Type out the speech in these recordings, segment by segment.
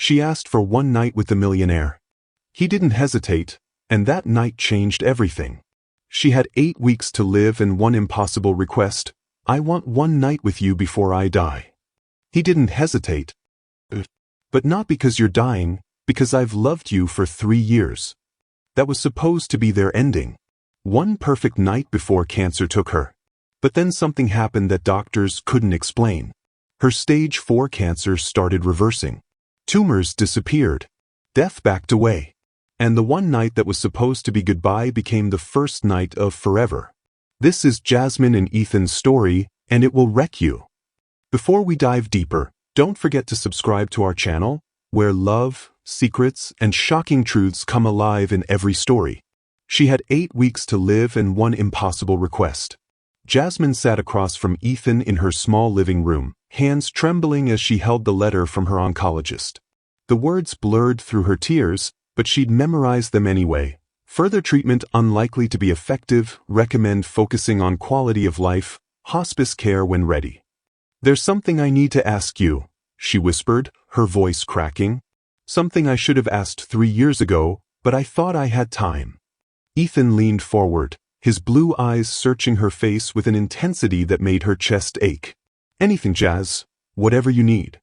She asked for one night with the millionaire. He didn't hesitate, and that night changed everything. She had 8 weeks to live and one impossible request: I want one night with you before I die. He didn't hesitate. But not because you're dying, because I've loved you for 3 years. That was supposed to be their ending. One perfect night before cancer took her. But then something happened that doctors couldn't explain. Her stage 4 cancer started reversing. Tumors disappeared. Death backed away. And the one night that was supposed to be goodbye became the first night of forever. This is Jasmine and Ethan's story, and it will wreck you. Before we dive deeper, don't forget to subscribe to our channel, where love, secrets, and shocking truths come alive in every story. She had 8 weeks to live and one impossible request. Jasmine sat across from Ethan in her small living room, hands trembling as she held the letter from her oncologist. The words blurred through her tears, but she'd memorized them anyway. Further treatment unlikely to be effective, recommend focusing on quality of life, hospice care when ready. There's something I need to ask you, she whispered, her voice cracking. Something I should have asked 3 years ago, but I thought I had time. Ethan leaned forward, his blue eyes searching her face with an intensity that made her chest ache. Anything, Jazz. Whatever you need.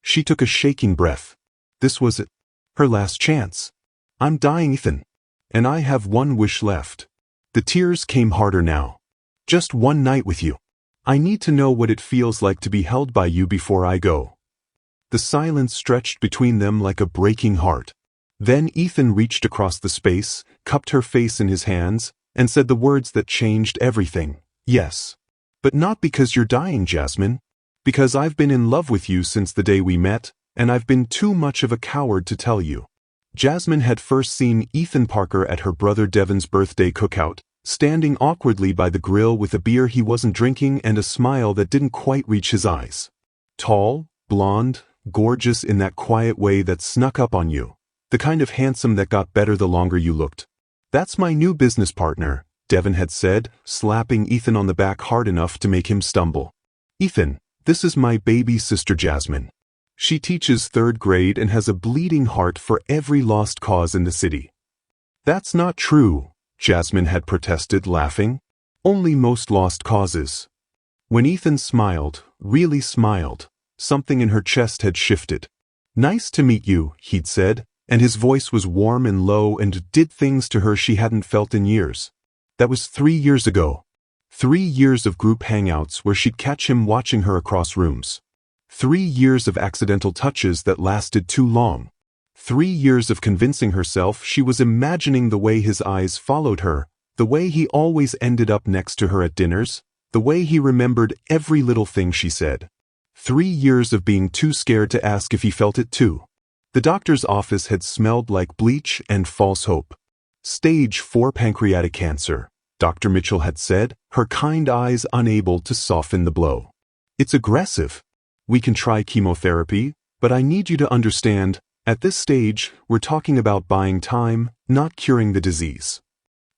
She took a shaking breath. This was it. Her last chance. I'm dying, Ethan. And I have one wish left. The tears came harder now. Just one night with you. I need to know what it feels like to be held by you before I go. The silence stretched between them like a breaking heart. Then Ethan reached across the space, cupped her face in his hands, and said the words that changed everything. Yes. But not because you're dying, Jasmine. Because I've been in love with you since the day we met, and I've been too much of a coward to tell you. Jasmine had first seen Ethan Parker at her brother Devin's birthday cookout, standing awkwardly by the grill with a beer he wasn't drinking and a smile that didn't quite reach his eyes. Tall, blonde, gorgeous in that quiet way that snuck up on you. The kind of handsome that got better the longer you looked. That's my new business partner, Devin had said, slapping Ethan on the back hard enough to make him stumble. Ethan, this is my baby sister Jasmine. She teaches 3rd grade and has a bleeding heart for every lost cause in the city. That's not true, Jasmine had protested, laughing. Only most lost causes. When Ethan smiled, really smiled, something in her chest had shifted. Nice to meet you, he'd said, and his voice was warm and low and did things to her she hadn't felt in years. That was 3 years ago. 3 years of group hangouts where she'd catch him watching her across rooms. 3 years of accidental touches that lasted too long. 3 years of convincing herself she was imagining the way his eyes followed her, the way he always ended up next to her at dinners, the way he remembered every little thing she said. 3 years of being too scared to ask if he felt it too. The doctor's office had smelled like bleach and false hope. Stage 4 pancreatic cancer, Dr. Mitchell had said, her kind eyes unable to soften the blow. It's aggressive. We can try chemotherapy, but I need you to understand, at this stage, we're talking about buying time, not curing the disease.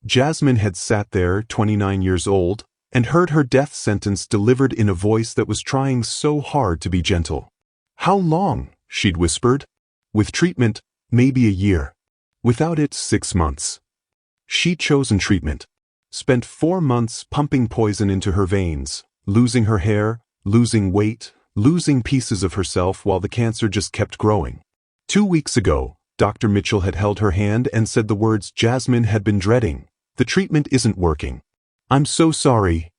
Jasmine had sat there, 29 years old, and heard her death sentence delivered in a voice that was trying so hard to be gentle. How long? She'd whispered. With treatment, maybe a year. Without it, 6 months. She'd chosen treatment. Spent 4 months pumping poison into her veins, losing her hair, losing weight, losing pieces of herself while the cancer just kept growing. 2 weeks ago, Dr. Mitchell had held her hand and said the words Jasmine had been dreading. The treatment isn't working. I'm so sorry.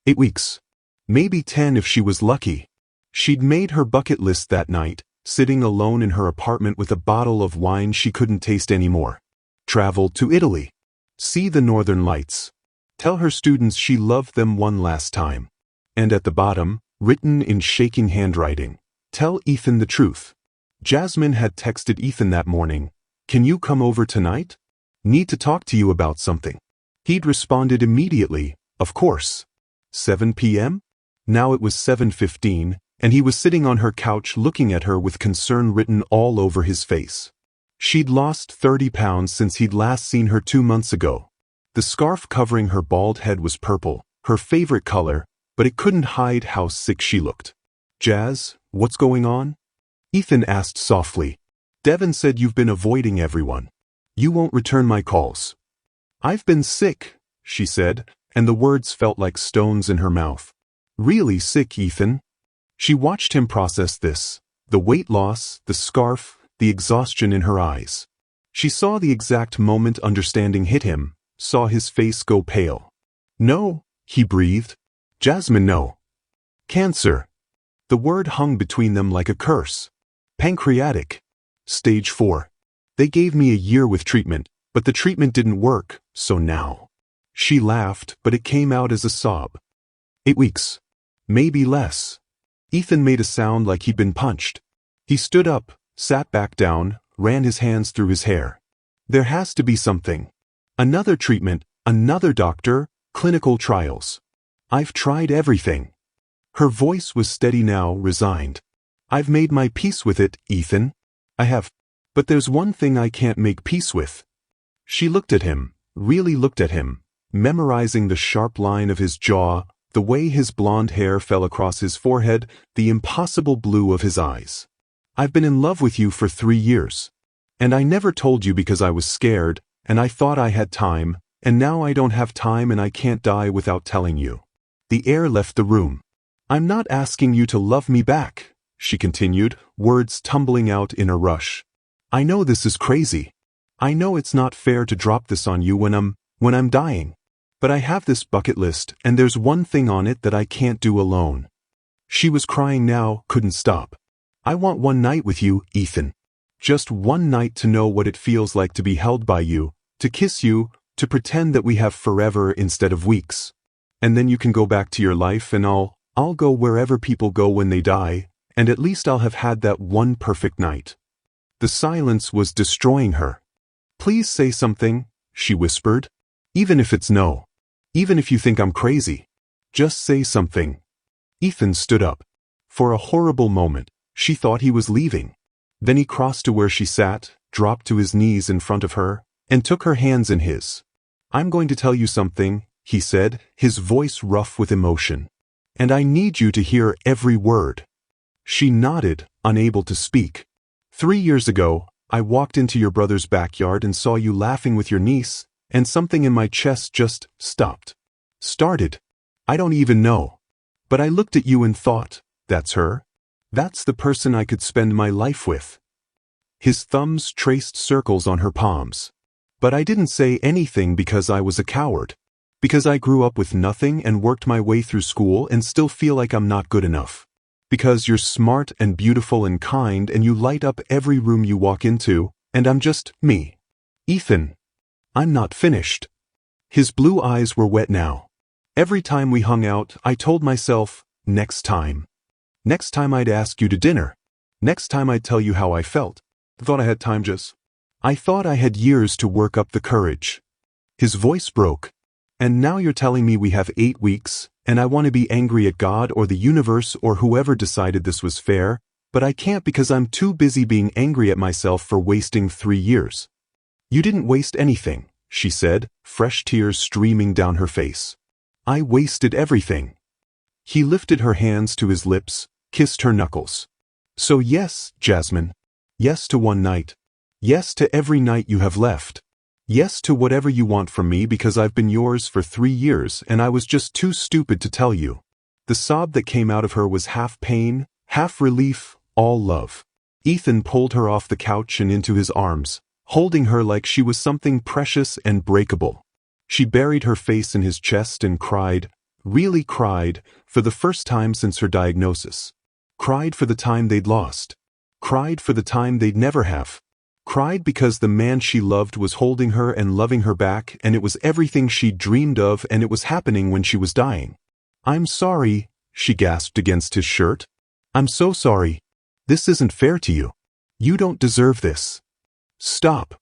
8 weeks. Maybe 10 if she was lucky. She'd made her bucket list that night, sitting alone in her apartment with a bottle of wine she couldn't taste anymore. Travel to Italy. See the northern lights. Tell her students she loved them one last time. And at the bottom, written in shaking handwriting, tell Ethan the truth. Jasmine had texted Ethan that morning, "Can you come over tonight? Need to talk to you about something." He'd responded immediately, "Of course." 7 p.m.? Now it was 7:15, and he was sitting on her couch looking at her with concern written all over his face. She'd lost 30 pounds since he'd last seen her 2 months ago. The scarf covering her bald head was purple, her favorite color, but it couldn't hide how sick she looked. "Jazz, what's going on?" Ethan asked softly, Devin said you've been avoiding everyone. You won't return my calls. I've been sick, she said, and the words felt like stones in her mouth. Really sick, Ethan? She watched him process this, the weight loss, the scarf, the exhaustion in her eyes. She saw the exact moment understanding hit him, saw his face go pale. No, he breathed. Jasmine, no. Cancer. The word hung between them like a curse. Pancreatic. Stage 4. They gave me a year with treatment, but the treatment didn't work, so now. She laughed, but it came out as a sob. 8 weeks. Maybe less. Ethan made a sound like he'd been punched. He stood up, sat back down, ran his hands through his hair. There has to be something. Another treatment, another doctor, clinical trials. I've tried everything. Her voice was steady now, resigned. I've made my peace with it, Ethan. I have. But there's one thing I can't make peace with. She looked at him, really looked at him, memorizing the sharp line of his jaw, the way his blonde hair fell across his forehead, the impossible blue of his eyes. I've been in love with you for 3 years. And I never told you because I was scared, and I thought I had time, and now I don't have time and I can't die without telling you. The air left the room. I'm not asking you to love me back, she continued, words tumbling out in a rush. I know this is crazy. I know it's not fair to drop this on you when I'm dying. But I have this bucket list, and there's one thing on it that I can't do alone. She was crying now, couldn't stop. I want one night with you, Ethan. Just one night to know what it feels like to be held by you, to kiss you, to pretend that we have forever instead of weeks. And then you can go back to your life and I'll go wherever people go when they die, and at least I'll have had that one perfect night. The silence was destroying her. Please say something, she whispered. Even if it's no. Even if you think I'm crazy. Just say something. Ethan stood up. For a horrible moment, she thought he was leaving. Then he crossed to where she sat, dropped to his knees in front of her, and took her hands in his. I'm going to tell you something, he said, his voice rough with emotion. And I need you to hear every word. She nodded, unable to speak. 3 years ago, I walked into your brother's backyard and saw you laughing with your niece, and something in my chest just stopped. Started. I don't even know. But I looked at you and thought, that's her? That's the person I could spend my life with. His thumbs traced circles on her palms. But I didn't say anything because I was a coward. Because I grew up with nothing and worked my way through school and still feel like I'm not good enough. Because you're smart and beautiful and kind and you light up every room you walk into, and I'm just me. Ethan. I'm not finished. His blue eyes were wet now. Every time we hung out, I told myself, next time. Next time I'd ask you to dinner. Next time I'd tell you how I felt. Thought I had time just. I thought I had years to work up the courage. His voice broke. And now you're telling me we have 8 weeks, and I want to be angry at God or the universe or whoever decided this was fair, but I can't because I'm too busy being angry at myself for wasting 3 years. You didn't waste anything, she said, fresh tears streaming down her face. I wasted everything. He lifted her hands to his lips, kissed her knuckles. So yes, Jasmine. Yes to one night. Yes to every night you have left. Yes to whatever you want from me because I've been yours for 3 years and I was just too stupid to tell you. The sob that came out of her was half pain, half relief, all love. Ethan pulled her off the couch and into his arms, holding her like she was something precious and breakable. She buried her face in his chest and cried, really cried, for the first time since her diagnosis. Cried for the time they'd lost. Cried for the time they'd never have. Cried because the man she loved was holding her and loving her back and it was everything she'd dreamed of and it was happening when she was dying. I'm sorry, she gasped against his shirt. I'm so sorry. This isn't fair to you. You don't deserve this. Stop.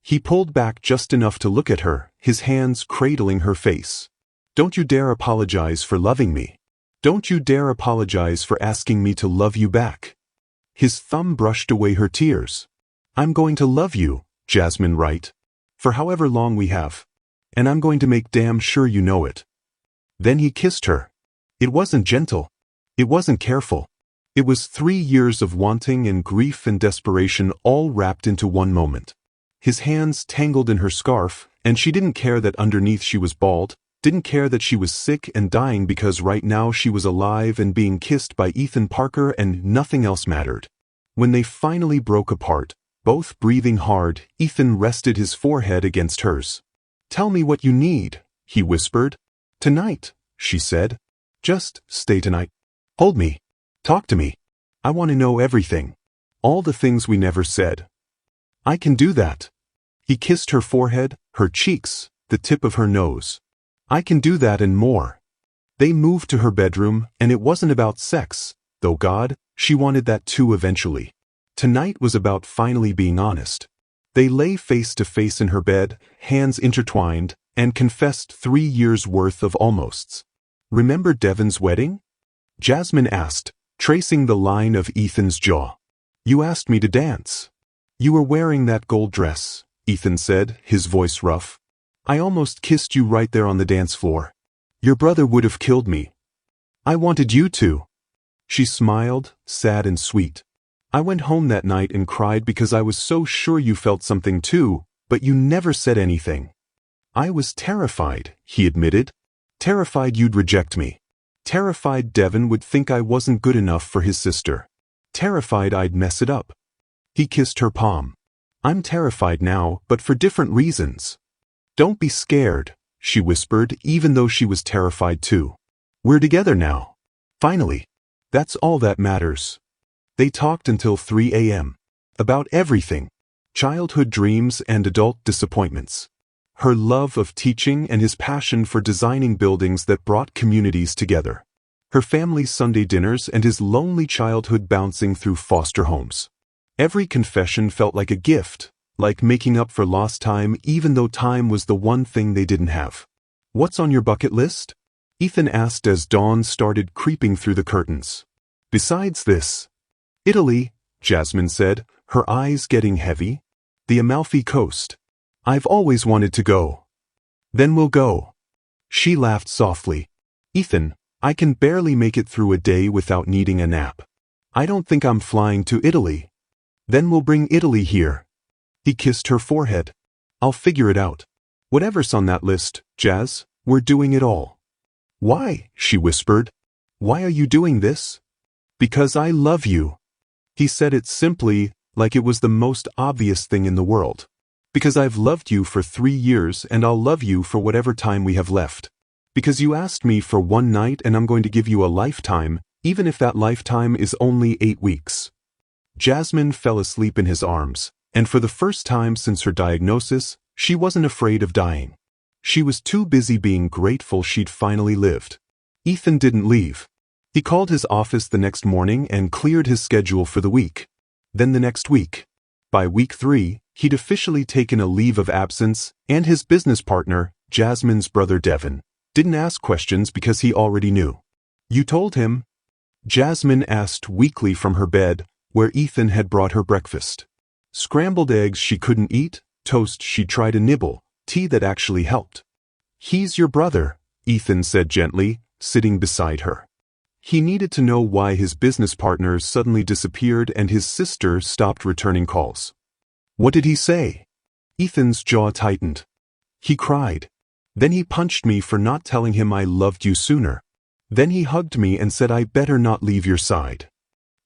He pulled back just enough to look at her, his hands cradling her face. Don't you dare apologize for loving me. Don't you dare apologize for asking me to love you back. His thumb brushed away her tears. I'm going to love you, Jasmine Wright, for however long we have. And I'm going to make damn sure you know it. Then he kissed her. It wasn't gentle. It wasn't careful. It was 3 years of wanting and grief and desperation all wrapped into one moment. His hands tangled in her scarf, and she didn't care that underneath she was bald, didn't care that she was sick and dying because right now she was alive and being kissed by Ethan Parker and nothing else mattered. When they finally broke apart, both breathing hard, Ethan rested his forehead against hers. "Tell me what you need," he whispered. "Tonight," she said. "Just stay tonight. Hold me. Talk to me. I want to know everything. All the things we never said." "I can do that." He kissed her forehead, her cheeks, the tip of her nose. "I can do that and more." They moved to her bedroom, and it wasn't about sex, though God, she wanted that too eventually. Tonight was about finally being honest. They lay face to face in her bed, hands intertwined, and confessed 3 years' worth of almosts. "Remember Devon's wedding?" Jasmine asked, tracing the line of Ethan's jaw. "You asked me to dance. You were wearing that gold dress," Ethan said, his voice rough. "I almost kissed you right there on the dance floor. Your brother would have killed me. I wanted you to." She smiled, sad and sweet. "I went home that night and cried because I was so sure you felt something too, but you never said anything." "I was terrified," he admitted. "Terrified you'd reject me. Terrified Devon would think I wasn't good enough for his sister. Terrified I'd mess it up." He kissed her palm. "I'm terrified now, but for different reasons." "Don't be scared," she whispered, even though she was terrified too. "We're together now. Finally. That's all that matters." They talked until 3 a.m. About everything. Childhood dreams and adult disappointments. Her love of teaching and his passion for designing buildings that brought communities together. Her family's Sunday dinners and his lonely childhood bouncing through foster homes. Every confession felt like a gift, like making up for lost time even though time was the one thing they didn't have. "What's on your bucket list?" Ethan asked as dawn started creeping through the curtains. "Besides this." "Italy," Jasmine said, her eyes getting heavy. "The Amalfi Coast. I've always wanted to go." "Then we'll go." She laughed softly. "Ethan, I can barely make it through a day without needing a nap. I don't think I'm flying to Italy." "Then we'll bring Italy here." He kissed her forehead. "I'll figure it out. Whatever's on that list, Jazz, we're doing it all." "Why?" she whispered. "Why are you doing this?" "Because I love you." He said it simply, like it was the most obvious thing in the world. "Because I've loved you for 3 years and I'll love you for whatever time we have left. Because you asked me for one night and I'm going to give you a lifetime, even if that lifetime is only 8 weeks. Jasmine fell asleep in his arms, and for the first time since her diagnosis, she wasn't afraid of dying. She was too busy being grateful she'd finally lived. Ethan didn't leave. He called his office the next morning and cleared his schedule for the week. Then the next week. By week 3, he'd officially taken a leave of absence, and his business partner, Jasmine's brother Devon, didn't ask questions because he already knew. "You told him?" Jasmine asked weakly from her bed, where Ethan had brought her breakfast. Scrambled eggs she couldn't eat, toast she'd tried to nibble, tea that actually helped. "He's your brother," Ethan said gently, sitting beside her. He needed to know why his business partners suddenly disappeared and his sister stopped returning calls. "What did he say?" Ethan's jaw tightened. "He cried. Then he punched me for not telling him I loved you sooner. Then he hugged me and said I better not leave your side."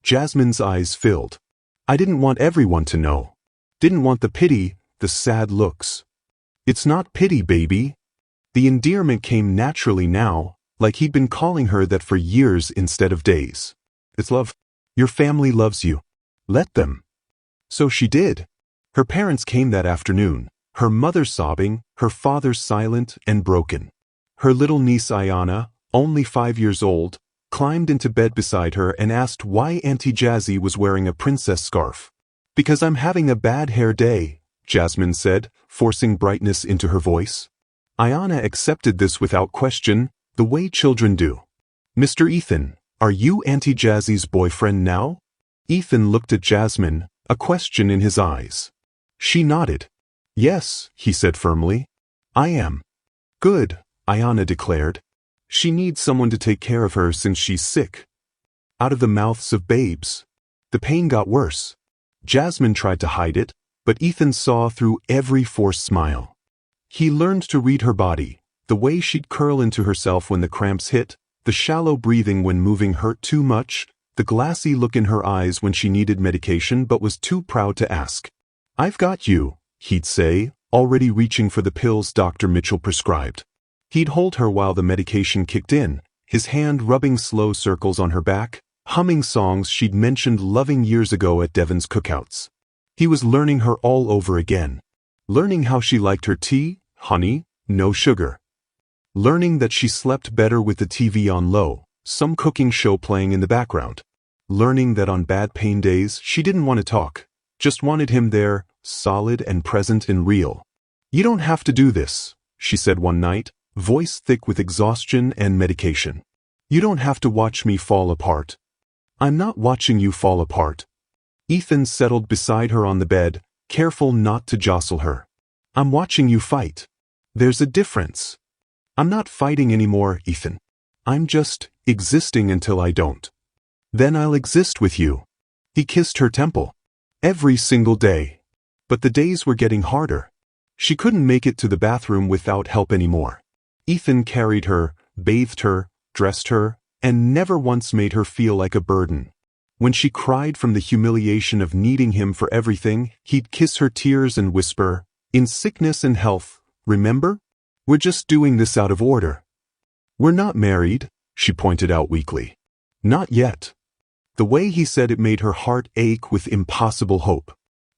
Jasmine's eyes filled. "I didn't want everyone to know. Didn't want the pity, the sad looks." "It's not pity, baby." The endearment came naturally now, like he'd been calling her that for years instead of days. "It's love. Your family loves you. Let them." So she did. Her parents came that afternoon, her mother sobbing, her father silent and broken. Her little niece Ayana, only 5 years old, climbed into bed beside her and asked why Auntie Jazzy was wearing a princess scarf. "Because I'm having a bad hair day," Jasmine said, forcing brightness into her voice. Ayana accepted this without question, the way children do. "Mr. Ethan, are you Auntie Jazzy's boyfriend now?" Ethan looked at Jasmine, a question in his eyes. She nodded. "Yes," he said firmly. "I am." "Good," Ayana declared. "She needs someone to take care of her since she's sick." out of the mouths of babes. The pain got worse. Jasmine tried to hide it, but Ethan saw through every forced smile. He learned to read her body, the way she'd curl into herself when the cramps hit, the shallow breathing when moving hurt too much, the glassy look in her eyes when she needed medication but was too proud to ask. "I've got you," he'd say, already reaching for the pills Dr. Mitchell prescribed. He'd hold her while the medication kicked in, his hand rubbing slow circles on her back, humming songs she'd mentioned loving years ago at Devon's cookouts. He was learning her all over again. Learning how she liked her tea, honey, no sugar. Learning that she slept better with the TV on low, some cooking show playing in the background. Learning that on bad pain days she didn't want to talk, just wanted him there, solid and present and real. "You don't have to do this," she said one night, voice thick with exhaustion and medication. "You don't have to watch me fall apart." "I'm not watching you fall apart." Ethan settled beside her on the bed, careful not to jostle her. "I'm watching you fight. There's a difference. I'm not fighting anymore, Ethan. I'm just existing until I don't. Then I'll exist with you." He kissed her temple. Every single day. But the days were getting harder. She couldn't make it to the bathroom without help anymore. Ethan carried her, bathed her, dressed her, and never once made her feel like a burden. When she cried from the humiliation of needing him for everything, he'd kiss her tears and whisper, "In sickness and health, remember? We're just doing this out of order." "We're not married," she pointed out weakly. "Not yet." The way he said it made her heart ache with impossible hope.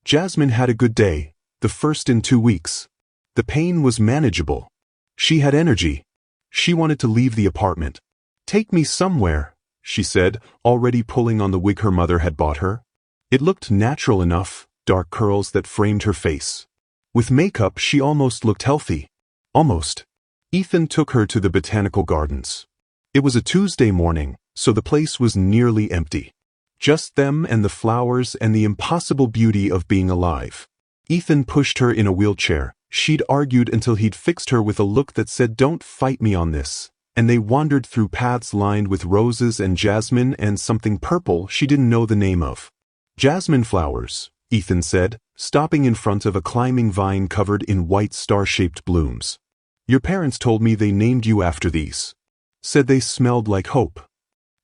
Jasmine had a good day, the first in 2 weeks. The pain was manageable. She had energy. She wanted to leave the apartment. "Take me somewhere," she said, already pulling on the wig her mother had bought her. It looked natural enough, dark curls that framed her face. With makeup she almost looked healthy. Almost. Ethan took her to the botanical gardens. It was a Tuesday morning, so the place was nearly empty. Just them and the flowers and the impossible beauty of being alive. Ethan pushed her in a wheelchair. She'd argued until he'd fixed her with a look that said, "Don't fight me on this," and they wandered through paths lined with roses and jasmine and something purple she didn't know the name of. "Jasmine flowers," Ethan said, stopping in front of a climbing vine covered in white star-shaped blooms. "Your parents told me they named you after these. Said they smelled like hope."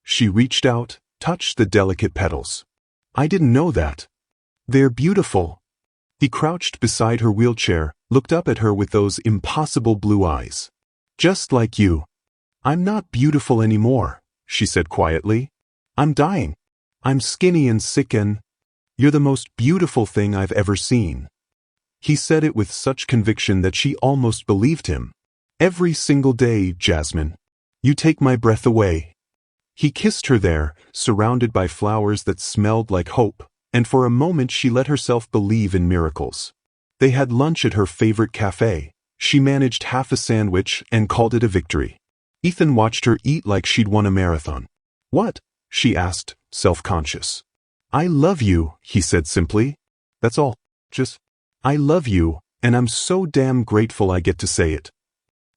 She reached out, touched the delicate petals. "I didn't know that. They're beautiful." He crouched beside her wheelchair, looked up at her with those impossible blue eyes. "Just like you." "I'm not beautiful anymore," she said quietly. "I'm dying. I'm skinny and sick and you're the most beautiful thing I've ever seen." He said it with such conviction that she almost believed him. "Every single day, Jasmine. You take my breath away." He kissed her there, surrounded by flowers that smelled like hope, and for a moment she let herself believe in miracles. They had lunch at her favorite cafe. She managed half a sandwich and called it a victory. Ethan watched her eat like she'd won a marathon. "What?" she asked, self-conscious. "I love you," he said simply. "That's all. Just, I love you, and I'm so damn grateful I get to say it."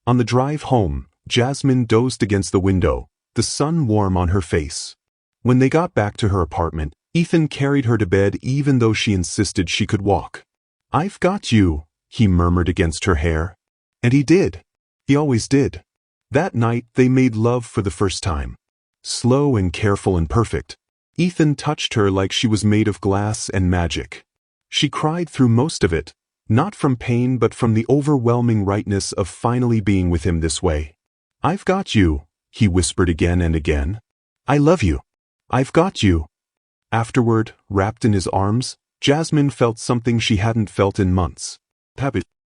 On the drive home, Jasmine dozed against the window, the sun warm on her face. When they got back to her apartment, Ethan carried her to bed even though she insisted she could walk. "I've got you," he murmured against her hair. And he did. He always did. That night they made love for the first time. Slow and careful and perfect. Ethan touched her like she was made of glass and magic. She cried through most of it, not from pain but from the overwhelming rightness of finally being with him this way. "I've got you," he whispered again and again. "I love you. I've got you." Afterward, wrapped in his arms, Jasmine felt something she hadn't felt in months.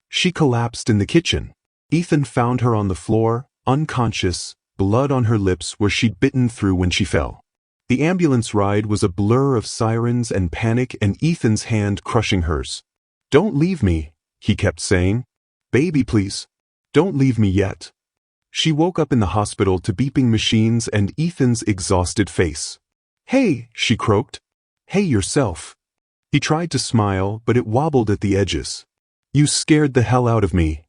She collapsed in the kitchen. Ethan found her on the floor, unconscious, blood on her lips where she'd bitten through when she fell. The ambulance ride was a blur of sirens and panic and Ethan's hand crushing hers. "Don't leave me," he kept saying. "Baby, please. Don't leave me yet." She woke up in the hospital to beeping machines and Ethan's exhausted face. "Hey," she croaked. "Hey yourself." He tried to smile, but it wobbled at the edges. "You scared the hell out of me."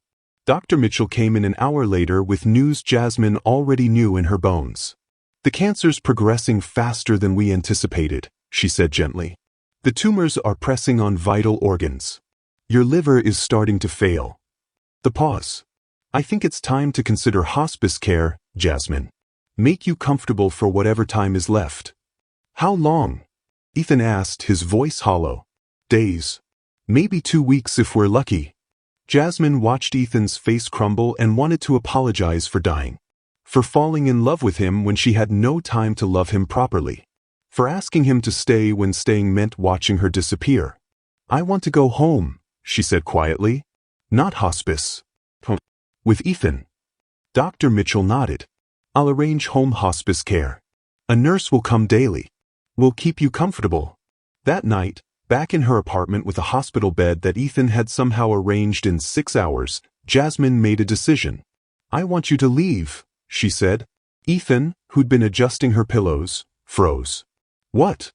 Dr. Mitchell came in an hour later with news Jasmine already knew in her bones. The cancer's progressing faster than we anticipated, she said gently. The tumors are pressing on vital organs. Your liver is starting to fail. The pause. I think it's time to consider hospice care, Jasmine. Make you comfortable for whatever time is left. How long? Ethan asked, his voice hollow. Days. Maybe 2 weeks if we're lucky. Jasmine watched Ethan's face crumble and wanted to apologize for dying. For falling in love with him when she had no time to love him properly. For asking him to stay when staying meant watching her disappear. I want to go home, she said quietly. Not hospice. With Ethan. Dr. Mitchell nodded. I'll arrange home hospice care. A nurse will come daily. We'll keep you comfortable. That night, back in her apartment with a hospital bed that Ethan had somehow arranged in 6 hours, Jasmine made a decision. I want you to leave, she said. Ethan, who'd been adjusting her pillows, froze. What?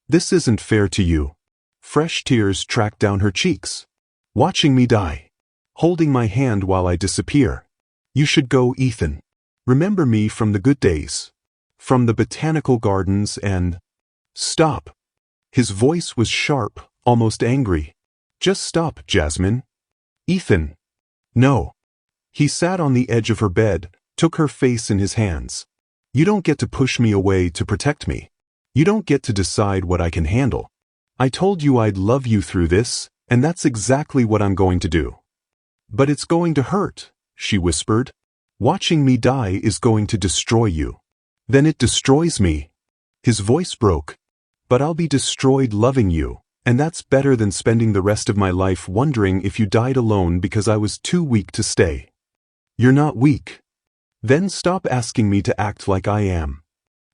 This isn't fair to you. Fresh tears tracked down her cheeks. Watching me die. Holding my hand while I disappear. You should go, Ethan. Remember me from the good days. From the botanical gardens and... Stop. His voice was sharp, almost angry. Just stop, Jasmine. Ethan. No. He sat on the edge of her bed, took her face in his hands. You don't get to push me away to protect me. You don't get to decide what I can handle. I told you I'd love you through this, and that's exactly what I'm going to do. But it's going to hurt, she whispered. Watching me die is going to destroy you. Then it destroys me. His voice broke. But I'll be destroyed loving you, and that's better than spending the rest of my life wondering if you died alone because I was too weak to stay. You're not weak. Then stop asking me to act like I am.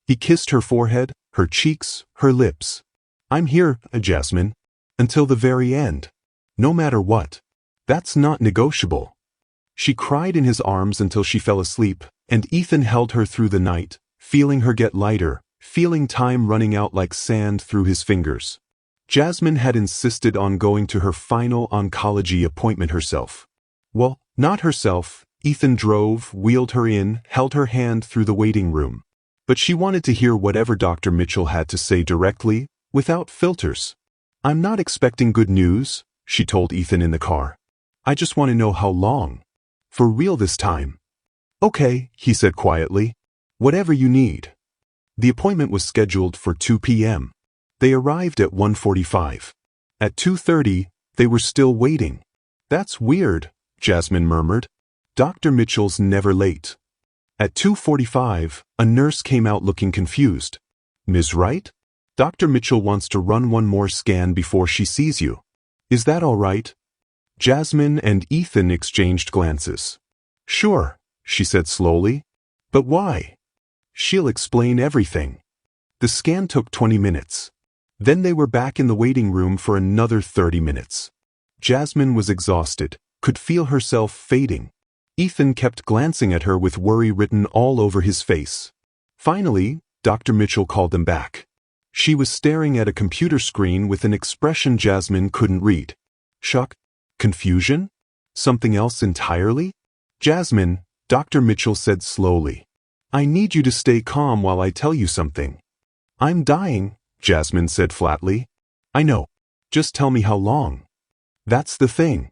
He kissed her forehead, her cheeks, her lips. I'm here, Jasmine. Until the very end. No matter what. That's not negotiable. She cried in his arms until she fell asleep, and Ethan held her through the night, feeling her get lighter, feeling time running out like sand through his fingers. Jasmine had insisted on going to her final oncology appointment herself. Well, not herself. Ethan drove, wheeled her in, held her hand through the waiting room. But she wanted to hear whatever Dr. Mitchell had to say directly, without filters. I'm not expecting good news, she told Ethan in the car. I just want to know how long. For real this time. Okay, he said quietly. Whatever you need. The appointment was scheduled for 2 p.m. They arrived at 1:45. At 2:30, they were still waiting. That's weird, Jasmine murmured. Dr. Mitchell's never late. At 2:45, a nurse came out looking confused. Ms. Wright? Dr. Mitchell wants to run one more scan before she sees you. Is that all right? Jasmine and Ethan exchanged glances. Sure, she said slowly. But why? She'll explain everything. The scan took 20 minutes. Then they were back in the waiting room for another 30 minutes. Jasmine was exhausted, could feel herself fading. Ethan kept glancing at her with worry written all over his face. Finally, Dr. Mitchell called them back. She was staring at a computer screen with an expression Jasmine couldn't read. Shock? Confusion? Something else entirely? Jasmine, Dr. Mitchell said slowly. I need you to stay calm while I tell you something. I'm dying, Jasmine said flatly. I know. Just tell me how long. That's the thing.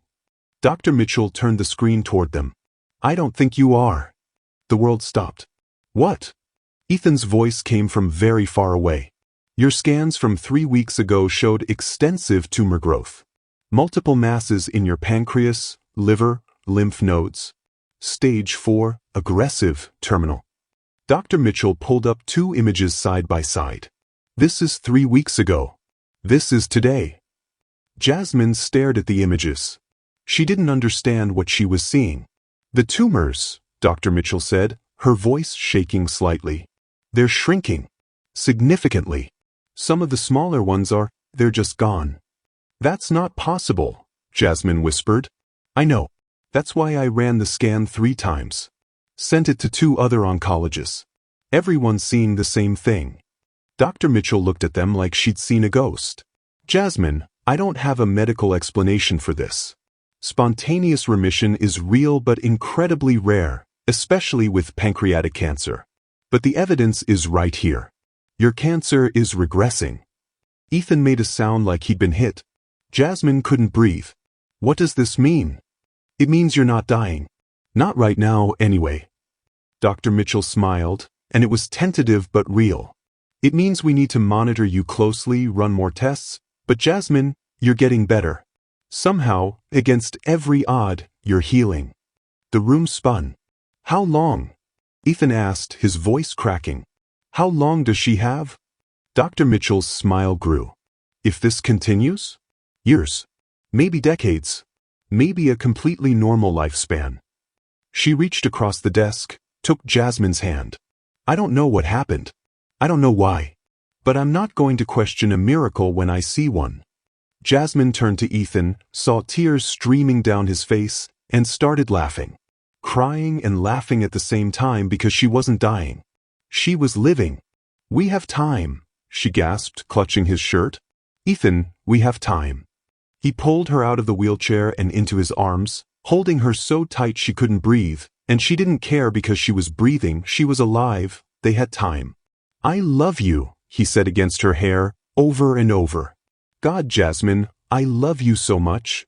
Dr. Mitchell turned the screen toward them. I don't think you are. The world stopped. What? Ethan's voice came from very far away. Your scans from 3 weeks ago showed extensive tumor growth. Multiple masses in your pancreas, liver, lymph nodes. Stage 4, aggressive, terminal. Dr. Mitchell pulled up 2 images side by side. This is 3 weeks ago. This is today. Jasmine stared at the images. She didn't understand what she was seeing. The tumors, Dr. Mitchell said, her voice shaking slightly. They're shrinking. Significantly. Some of the smaller ones they're just gone. That's not possible, Jasmine whispered. I know. That's why I ran the scan 3 times. Sent it to 2 other oncologists. Everyone's seeing the same thing. Dr. Mitchell looked at them like she'd seen a ghost. Jasmine, I don't have a medical explanation for this. Spontaneous remission is real but incredibly rare, especially with pancreatic cancer. But the evidence is right here. Your cancer is regressing. Ethan made a sound like he'd been hit. Jasmine couldn't breathe. What does this mean? It means you're not dying. Not right now, anyway. Dr. Mitchell smiled, and it was tentative but real. It means we need to monitor you closely, run more tests, but Jasmine, you're getting better. Somehow, against every odd, you're healing. The room spun. How long? Ethan asked, his voice cracking. How long does she have? Dr. Mitchell's smile grew. If this continues? Years. Maybe decades. Maybe a completely normal lifespan. She reached across the desk, took Jasmine's hand. I don't know what happened. I don't know why. But I'm not going to question a miracle when I see one. Jasmine turned to Ethan, saw tears streaming down his face, and started laughing. Crying and laughing at the same time because she wasn't dying. She was living. We have time, she gasped, clutching his shirt. Ethan, we have time. He pulled her out of the wheelchair and into his arms, holding her so tight she couldn't breathe, and she didn't care because she was breathing, she was alive, they had time. I love you, he said against her hair, over and over. God, Jasmine, I love you so much.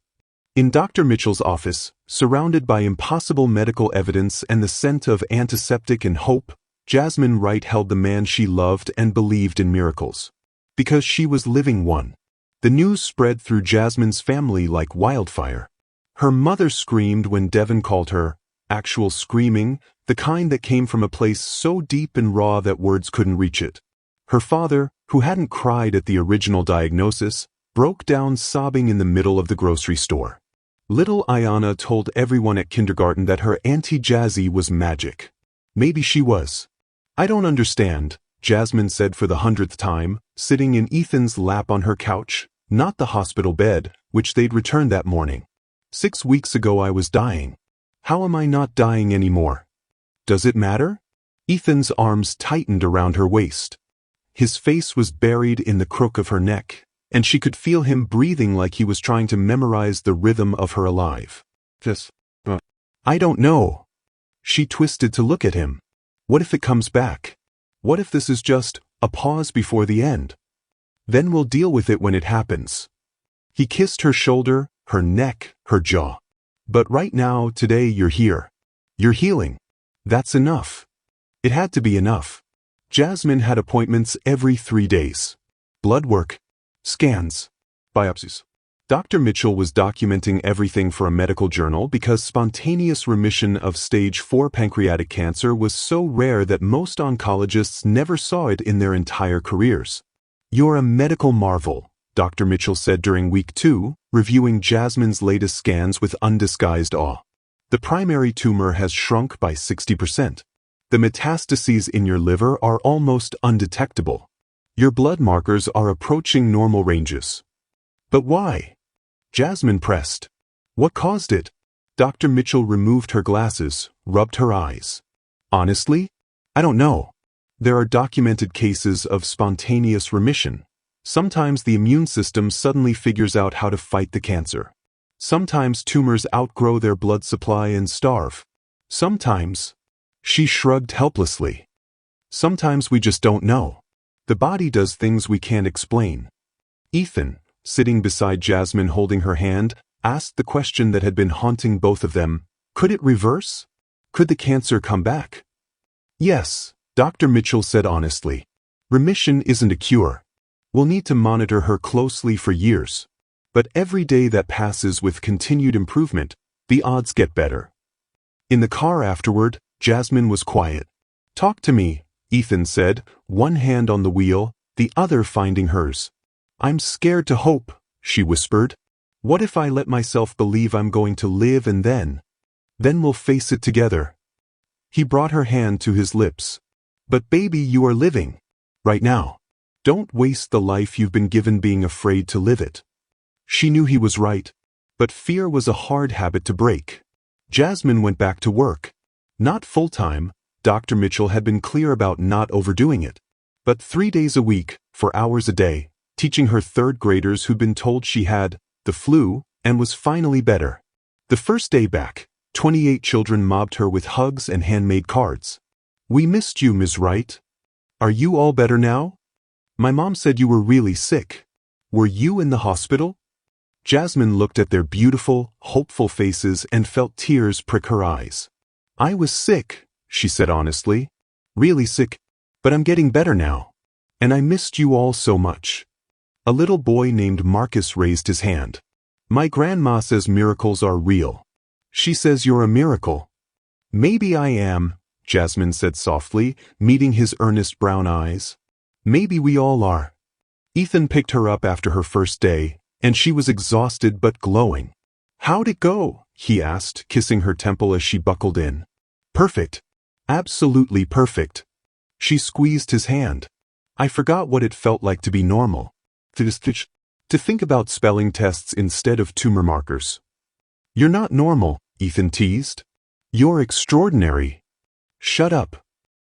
In Dr. Mitchell's office, surrounded by impossible medical evidence and the scent of antiseptic and hope, Jasmine Wright held the man she loved and believed in miracles. Because she was living one. The news spread through Jasmine's family like wildfire. Her mother screamed when Devin called her, actual screaming, the kind that came from a place so deep and raw that words couldn't reach it. Her father, who hadn't cried at the original diagnosis, broke down sobbing in the middle of the grocery store. Little Ayana told everyone at kindergarten that her Auntie Jazzy was magic. Maybe she was. I don't understand, Jasmine said for the 100th time, sitting in Ethan's lap on her couch, not the hospital bed, which they'd returned that morning. 6 weeks ago I was dying. How am I not dying anymore? Does it matter? Ethan's arms tightened around her waist. His face was buried in the crook of her neck, and she could feel him breathing like he was trying to memorize the rhythm of her alive. I don't know. She twisted to look at him. What if it comes back? What if this is just a pause before the end? Then we'll deal with it when it happens. He kissed her shoulder, her neck, her jaw. But right now, today, you're here. You're healing. That's enough. It had to be enough. Jasmine had appointments every 3 days. Blood work. Scans. Biopsies. Dr. Mitchell was documenting everything for a medical journal because spontaneous remission of stage 4 pancreatic cancer was so rare that most oncologists never saw it in their entire careers. You're a medical marvel, Dr. Mitchell said during week 2, reviewing Jasmine's latest scans with undisguised awe. The primary tumor has shrunk by 60%. The metastases in your liver are almost undetectable. Your blood markers are approaching normal ranges. But why? Jasmine pressed. What caused it? Dr. Mitchell removed her glasses, rubbed her eyes. Honestly? I don't know. There are documented cases of spontaneous remission. Sometimes the immune system suddenly figures out how to fight the cancer. Sometimes tumors outgrow their blood supply and starve. Sometimes... She shrugged helplessly. Sometimes we just don't know. The body does things we can't explain. Ethan, sitting beside Jasmine holding her hand, asked the question that had been haunting both of them. Could it reverse? Could the cancer come back? Yes, Dr. Mitchell said honestly. Remission isn't a cure. We'll need to monitor her closely for years. But every day that passes with continued improvement, the odds get better. In the car afterward, Jasmine was quiet. Talk to me, Ethan said, one hand on the wheel, the other finding hers. I'm scared to hope, she whispered. What if I let myself believe I'm going to live and then we'll face it together? He brought her hand to his lips. But baby, you are living. Right now. Don't waste the life you've been given being afraid to live it. She knew he was right. But fear was a hard habit to break. Jasmine went back to work. Not full-time, Dr. Mitchell had been clear about not overdoing it. But 3 days a week, for hours a day, teaching her third graders who'd been told she had the flu and was finally better. The first day back, 28 children mobbed her with hugs and handmade cards. We missed you, Ms. Wright. Are you all better now? My mom said you were really sick. Were you in the hospital? Jasmine looked at their beautiful, hopeful faces and felt tears prick her eyes. I was sick, she said honestly. Really sick, but I'm getting better now. And I missed you all so much. A little boy named Marcus raised his hand. My grandma says miracles are real. She says you're a miracle. Maybe I am, Jasmine said softly, meeting his earnest brown eyes. Maybe we all are. Ethan picked her up after her first day, and she was exhausted but glowing. How'd it go? He asked, kissing her temple as she buckled in. Perfect. Absolutely perfect. She squeezed his hand. I forgot what it felt like to be normal. To think about spelling tests instead of tumor markers. You're not normal, Ethan teased. You're extraordinary. Shut up.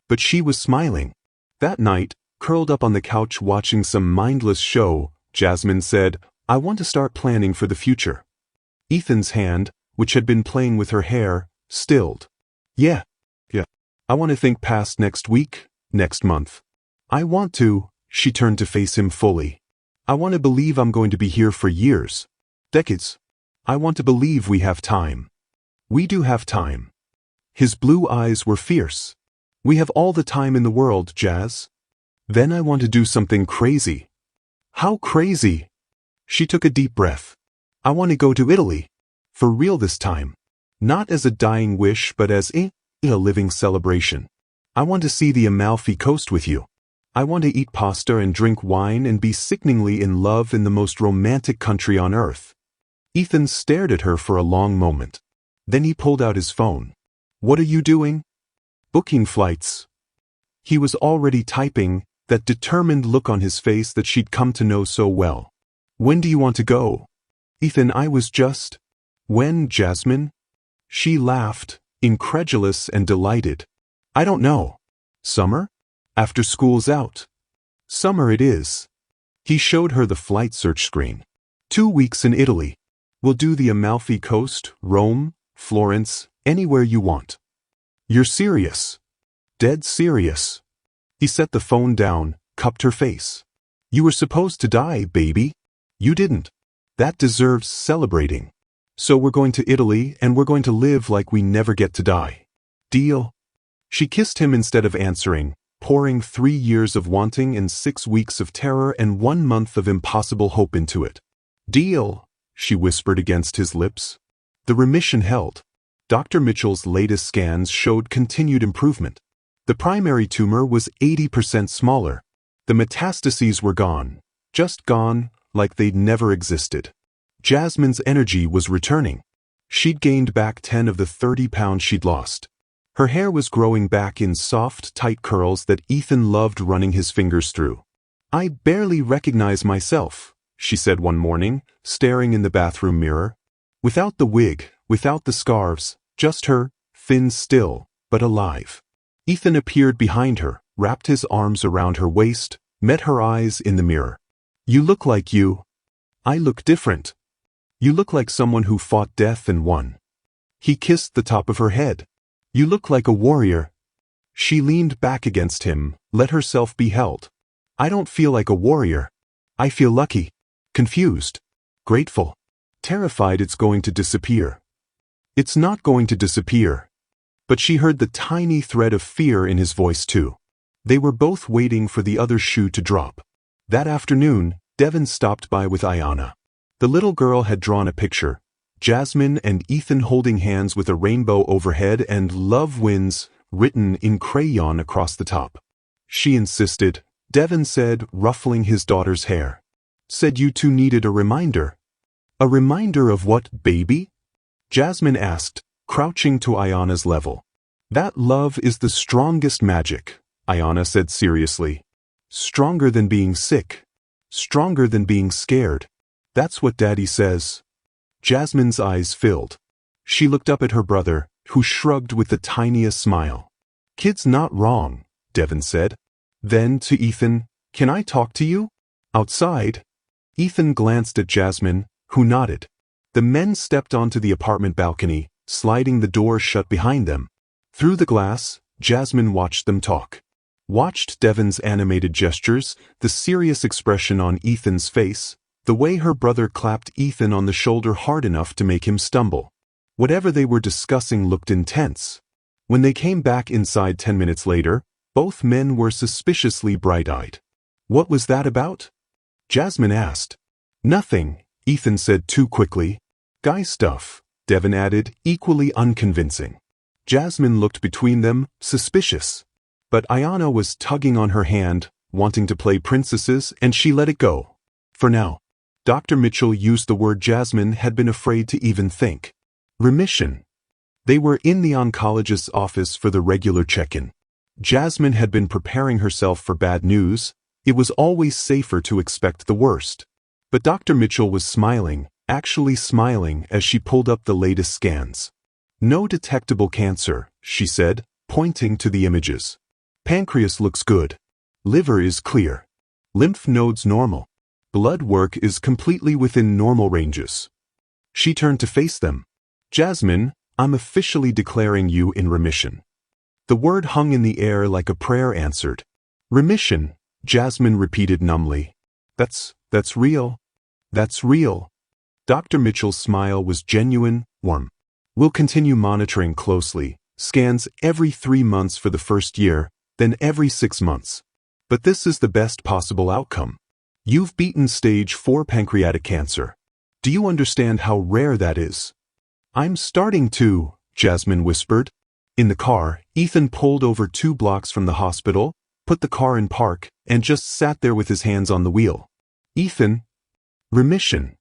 But she was smiling. That night, curled up on the couch watching some mindless show, Jasmine said, I want to start planning for the future. Ethan's hand, which had been playing with her hair, stilled. Yeah. I want to think past next week, next month. I want to, she turned to face him fully. I want to believe I'm going to be here for years. Decades. I want to believe we have time. We do have time. His blue eyes were fierce. We have all the time in the world, Jazz. Then I want to do something crazy. How crazy? She took a deep breath. I want to go to Italy. For real this time. Not as a dying wish but as a living celebration. I want to see the Amalfi Coast with you. I want to eat pasta and drink wine and be sickeningly in love in the most romantic country on earth. Ethan stared at her for a long moment. Then he pulled out his phone. What are you doing? Booking flights. He was already typing, that determined look on his face that she'd come to know so well. When do you want to go? Ethan, I was just... When, Jasmine? She laughed, incredulous and delighted. I don't know. Summer? After school's out. Summer it is. He showed her the flight search screen. 2 weeks in Italy. We'll do the Amalfi Coast, Rome, Florence, anywhere you want. You're serious. Dead serious. He set the phone down, cupped her face. You were supposed to die, baby. You didn't. That deserves celebrating. So we're going to Italy and we're going to live like we never get to die. Deal? She kissed him instead of answering, pouring 3 years of wanting and 6 weeks of terror and 1 month of impossible hope into it. Deal, she whispered against his lips. The remission held. Dr. Mitchell's latest scans showed continued improvement. The primary tumor was 80% smaller. The metastases were gone. Just gone, like they'd never existed. Jasmine's energy was returning. She'd gained back 10 of the 30 pounds she'd lost. Her hair was growing back in soft, tight curls that Ethan loved running his fingers through. I barely recognize myself, she said one morning, staring in the bathroom mirror. Without the wig, without the scarves, just her, thin still, but alive. Ethan appeared behind her, wrapped his arms around her waist, met her eyes in the mirror. You look like you. I look different. You look like someone who fought death and won. He kissed the top of her head. You look like a warrior. She leaned back against him, let herself be held. I don't feel like a warrior. I feel lucky, confused, grateful, terrified it's going to disappear. It's not going to disappear. But she heard the tiny thread of fear in his voice too. They were both waiting for the other shoe to drop. That afternoon, Devin stopped by with Ayanna. The little girl had drawn a picture, Jasmine and Ethan holding hands with a rainbow overhead and "Love Wins" written in crayon across the top. She insisted, Devin said, ruffling his daughter's hair. Said you two needed a reminder. A reminder of what, baby? Jasmine asked, crouching to Ayanna's level. That love is the strongest magic, Ayanna said seriously. Stronger than being sick. Stronger than being scared. That's what Daddy says. Jasmine's eyes filled. She looked up at her brother, who shrugged with the tiniest smile. Kid's not wrong, Devin said. Then to Ethan, can I talk to you? Outside? Ethan glanced at Jasmine, who nodded. The men stepped onto the apartment balcony, sliding the door shut behind them. Through the glass, Jasmine watched them talk. Watched Devon's animated gestures, the serious expression on Ethan's face, the way her brother clapped Ethan on the shoulder hard enough to make him stumble. Whatever they were discussing looked intense. When they came back inside 10 minutes later, both men were suspiciously bright-eyed. "What was that about?" Jasmine asked. "Nothing," Ethan said too quickly. "Guy stuff," Devon added, equally unconvincing. Jasmine looked between them, suspicious. But Ayana was tugging on her hand, wanting to play princesses, and she let it go. For now. Dr. Mitchell used the word Jasmine had been afraid to even think. Remission. They were in the oncologist's office for the regular check-in. Jasmine had been preparing herself for bad news. It was always safer to expect the worst. But Dr. Mitchell was smiling, actually smiling as she pulled up the latest scans. "No detectable cancer," she said, pointing to the images. "Pancreas looks good. Liver is clear. Lymph nodes normal. Blood work is completely within normal ranges." She turned to face them. "Jasmine, I'm officially declaring you in remission." The word hung in the air like a prayer answered. "Remission," Jasmine repeated numbly. That's real. That's real." Dr. Mitchell's smile was genuine, warm. "We'll continue monitoring closely, scans every 3 months for the first year, then every 6 months. But this is the best possible outcome. You've beaten stage 4 pancreatic cancer. Do you understand how rare that is?" "I'm starting to," Jasmine whispered. In the car, Ethan pulled over 2 blocks from the hospital, put the car in park, and just sat there with his hands on the wheel. "Ethan." "Remission."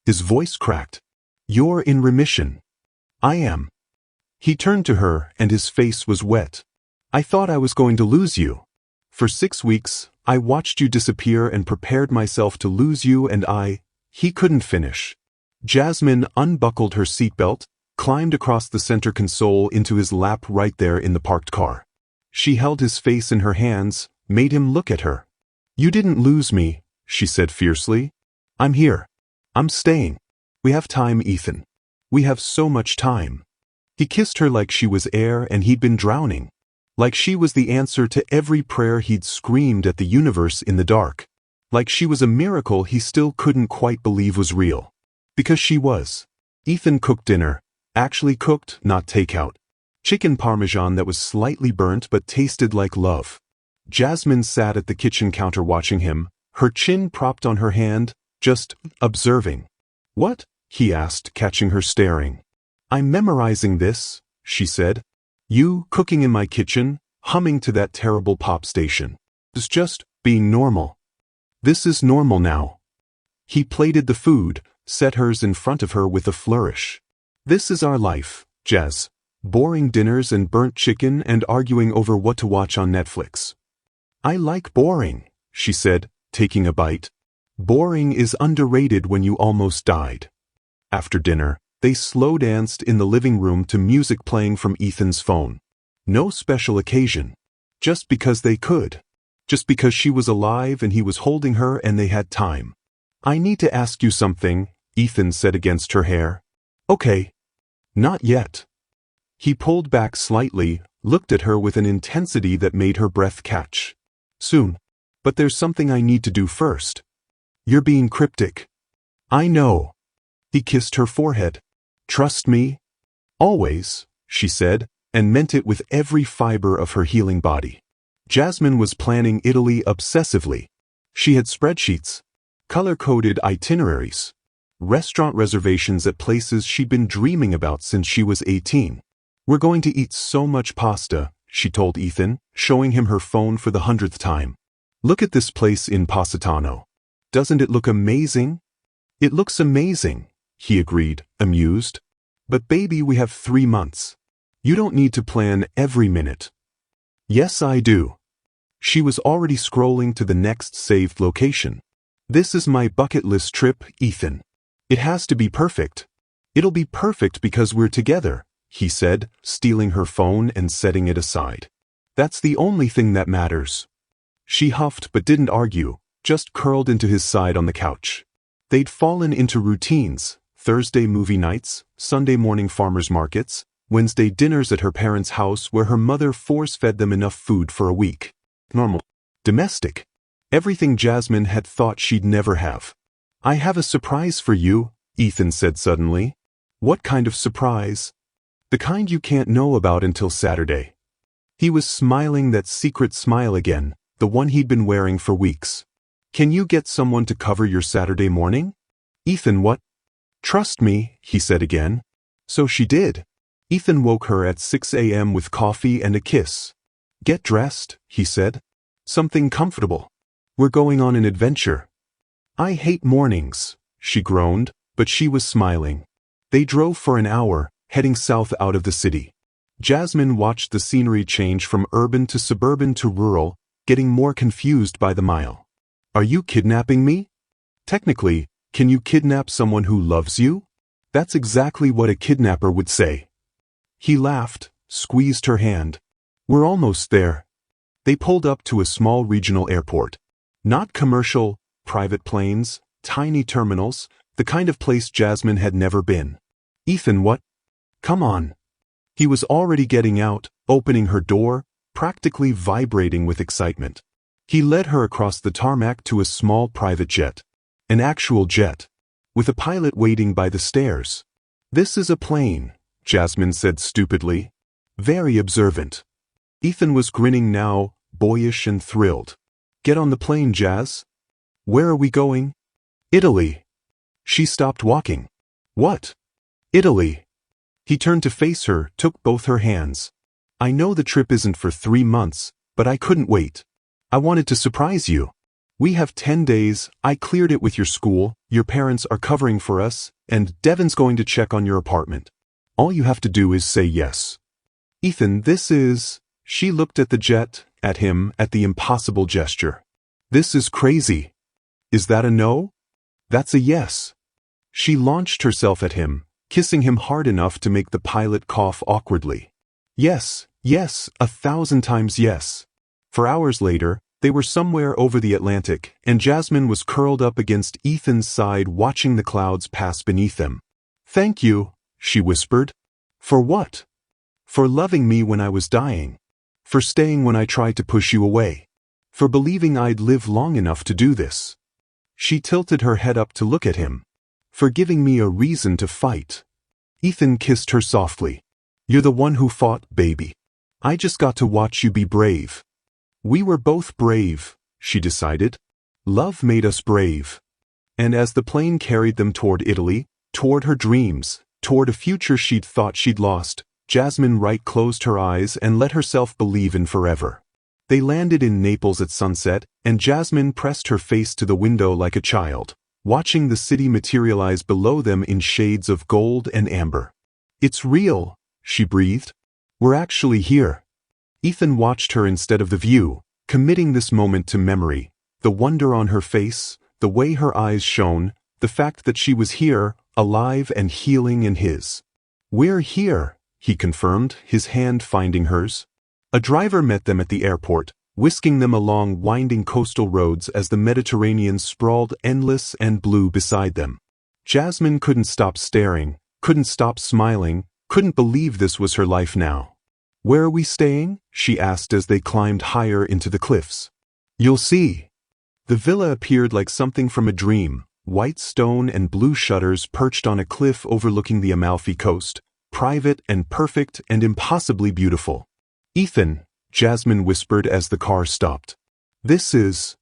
His voice cracked. "You're in remission." "I am." He turned to her, and his face was wet. "I thought I was going to lose you. For 6 weeks, I watched you disappear and prepared myself to lose you, and He couldn't finish. Jasmine unbuckled her seatbelt, climbed across the center console into his lap right there in the parked car. She held his face in her hands, made him look at her. "You didn't lose me," she said fiercely. "I'm here. I'm staying. We have time, Ethan. We have so much time." He kissed her like she was air and he'd been drowning. Like she was the answer to every prayer he'd screamed at the universe in the dark. Like she was a miracle he still couldn't quite believe was real. Because she was. Ethan cooked dinner. Actually cooked, not takeout. Chicken parmesan that was slightly burnt but tasted like love. Jasmine sat at the kitchen counter watching him, her chin propped on her hand, just observing. "What?" he asked, catching her staring. "I'm memorizing this," she said. "You cooking in my kitchen, humming to that terrible pop station. It's just being normal. This is normal now." He plated the food, set hers in front of her with a flourish. "This is our life, Jazz. Boring dinners and burnt chicken and arguing over what to watch on Netflix." "I like boring," she said, taking a bite. "Boring is underrated when you almost died." After dinner, they slow danced in the living room to music playing from Ethan's phone. No special occasion. Just because they could. Just because she was alive and he was holding her and they had time. "I need to ask you something," Ethan said against her hair. "Okay." "Not yet." He pulled back slightly, looked at her with an intensity that made her breath catch. "Soon. But there's something I need to do first." "You're being cryptic." "I know." He kissed her forehead. "Trust me?" "Always," she said, and meant it with every fiber of her healing body. Jasmine was planning Italy obsessively. She had spreadsheets, color-coded itineraries, restaurant reservations at places she'd been dreaming about since she was 18. "We're going to eat so much pasta," she told Ethan, showing him her phone for the 100th time. "Look at this place in Positano. Doesn't it look amazing?" "It looks amazing," he agreed, amused. "But baby, we have 3 months. You don't need to plan every minute." "Yes, I do." She was already scrolling to the next saved location. "This is my bucket list trip, Ethan. It has to be perfect. It'll be perfect because we're together," he said, stealing her phone and setting it aside. "That's the only thing that matters." She huffed but didn't argue, just curled into his side on the couch. They'd fallen into routines, Thursday movie nights, Sunday morning farmers markets, Wednesday dinners at her parents' house where her mother force-fed them enough food for a week. Normal. Domestic. Everything Jasmine had thought she'd never have. "I have a surprise for you," Ethan said suddenly. "What kind of surprise?" "The kind you can't know about until Saturday." He was smiling that secret smile again, the one he'd been wearing for weeks. "Can you get someone to cover your Saturday morning?" "Ethan, what?" "Trust me," he said again. So she did. Ethan woke her at 6 a.m. with coffee and a kiss. "Get dressed," he said. "Something comfortable. We're going on an adventure." "I hate mornings," she groaned, but she was smiling. They drove for an hour, heading south out of the city. Jasmine watched the scenery change from urban to suburban to rural, getting more confused by the mile. "Are you kidnapping me?" "Technically, can you kidnap someone who loves you?" "That's exactly what a kidnapper would say." He laughed, squeezed her hand. "We're almost there." They pulled up to a small regional airport. Not commercial, private planes, tiny terminals, the kind of place Jasmine had never been. "Ethan, what?" "Come on." He was already getting out, opening her door, practically vibrating with excitement. He led her across the tarmac to a small private jet. An actual jet. With a pilot waiting by the stairs. "This is a plane," Jasmine said stupidly. Very observant. Ethan was grinning now, boyish and thrilled. "Get on the plane, Jazz." "Where are we going?" "Italy." She stopped walking. "What?" "Italy." He turned to face her, took both her hands. "I know the trip isn't for 3 months, but I couldn't wait. I wanted to surprise you. We have 10 days, I cleared it with your school, your parents are covering for us, and Devin's going to check on your apartment. All you have to do is say yes." "Ethan, this is..." She looked at the jet, at him, at the impossible gesture. "This is crazy." "Is that a no?" "That's a yes." She launched herself at him, kissing him hard enough to make the pilot cough awkwardly. "Yes, yes, 1,000 times yes." For hours later, they were somewhere over the Atlantic, and Jasmine was curled up against Ethan's side watching the clouds pass beneath them. "Thank you," she whispered. "For what?" "For loving me when I was dying. For staying when I tried to push you away. For believing I'd live long enough to do this." She tilted her head up to look at him. "For giving me a reason to fight." Ethan kissed her softly. "You're the one who fought, baby. I just got to watch you be brave." "We were both brave," she decided. "Love made us brave." And as the plane carried them toward Italy, toward her dreams, toward a future she'd thought she'd lost, Jasmine Wright closed her eyes and let herself believe in forever. They landed in Naples at sunset, and Jasmine pressed her face to the window like a child, watching the city materialize below them in shades of gold and amber. "It's real," she breathed. "We're actually here." Ethan watched her instead of the view, committing this moment to memory, the wonder on her face, the way her eyes shone, the fact that she was here, alive and healing in his. "We're here," he confirmed, his hand finding hers. A driver met them at the airport, whisking them along winding coastal roads as the Mediterranean sprawled endless and blue beside them. Jasmine couldn't stop staring, couldn't stop smiling, couldn't believe this was her life now. "Where are we staying?" she asked as they climbed higher into the cliffs. "You'll see." The villa appeared like something from a dream, white stone and blue shutters perched on a cliff overlooking the Amalfi Coast, private and perfect and impossibly beautiful. "Ethan," Jasmine whispered as the car stopped. "This is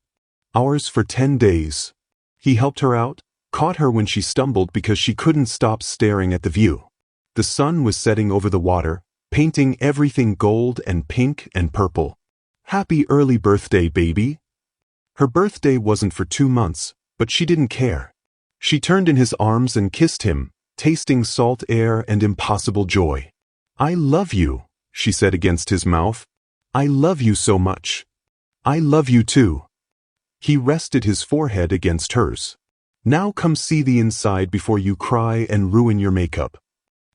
ours for 10 days. He helped her out, caught her when she stumbled because she couldn't stop staring at the view. The sun was setting over the water, painting everything gold and pink and purple. "Happy early birthday, baby." Her birthday wasn't for 2 months, but she didn't care. She turned in his arms and kissed him, tasting salt air and impossible joy. "I love you," she said against his mouth. "I love you so much." "I love you too." He rested his forehead against hers. "Now come see the inside before you cry and ruin your makeup."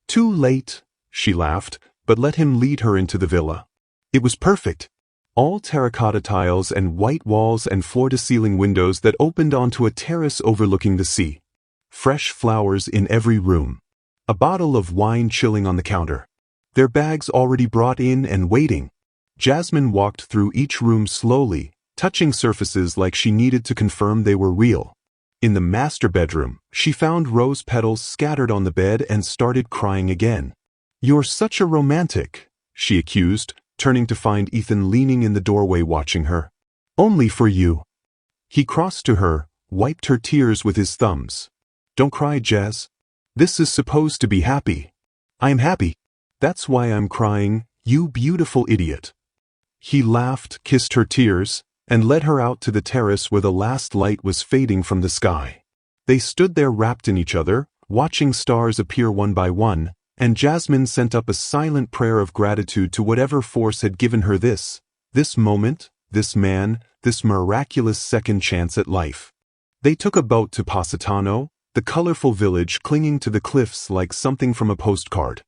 "Too late," she laughed, but let him lead her into the villa. It was perfect. All terracotta tiles and white walls and floor-to-ceiling windows that opened onto a terrace overlooking the sea. Fresh flowers in every room. A bottle of wine chilling on the counter. their bags already brought in and waiting. Jasmine walked through each room slowly, touching surfaces like she needed to confirm they were real. In the master bedroom, she found rose petals scattered on the bed and started crying again. "You're such a romantic," she accused, turning to find Ethan leaning in the doorway watching her. "Only for you." He crossed to her, wiped her tears with his thumbs. "Don't cry, Jazz. This is supposed to be happy." "I'm happy. That's why I'm crying, you beautiful idiot." He laughed, kissed her tears, and led her out to the terrace where the last light was fading from the sky. They stood there wrapped in each other, watching stars appear one by one, and Jasmine sent up a silent prayer of gratitude to whatever force had given her this moment, this man, this miraculous second chance at life. They took a boat to Positano, the colorful village clinging to the cliffs like something from a postcard.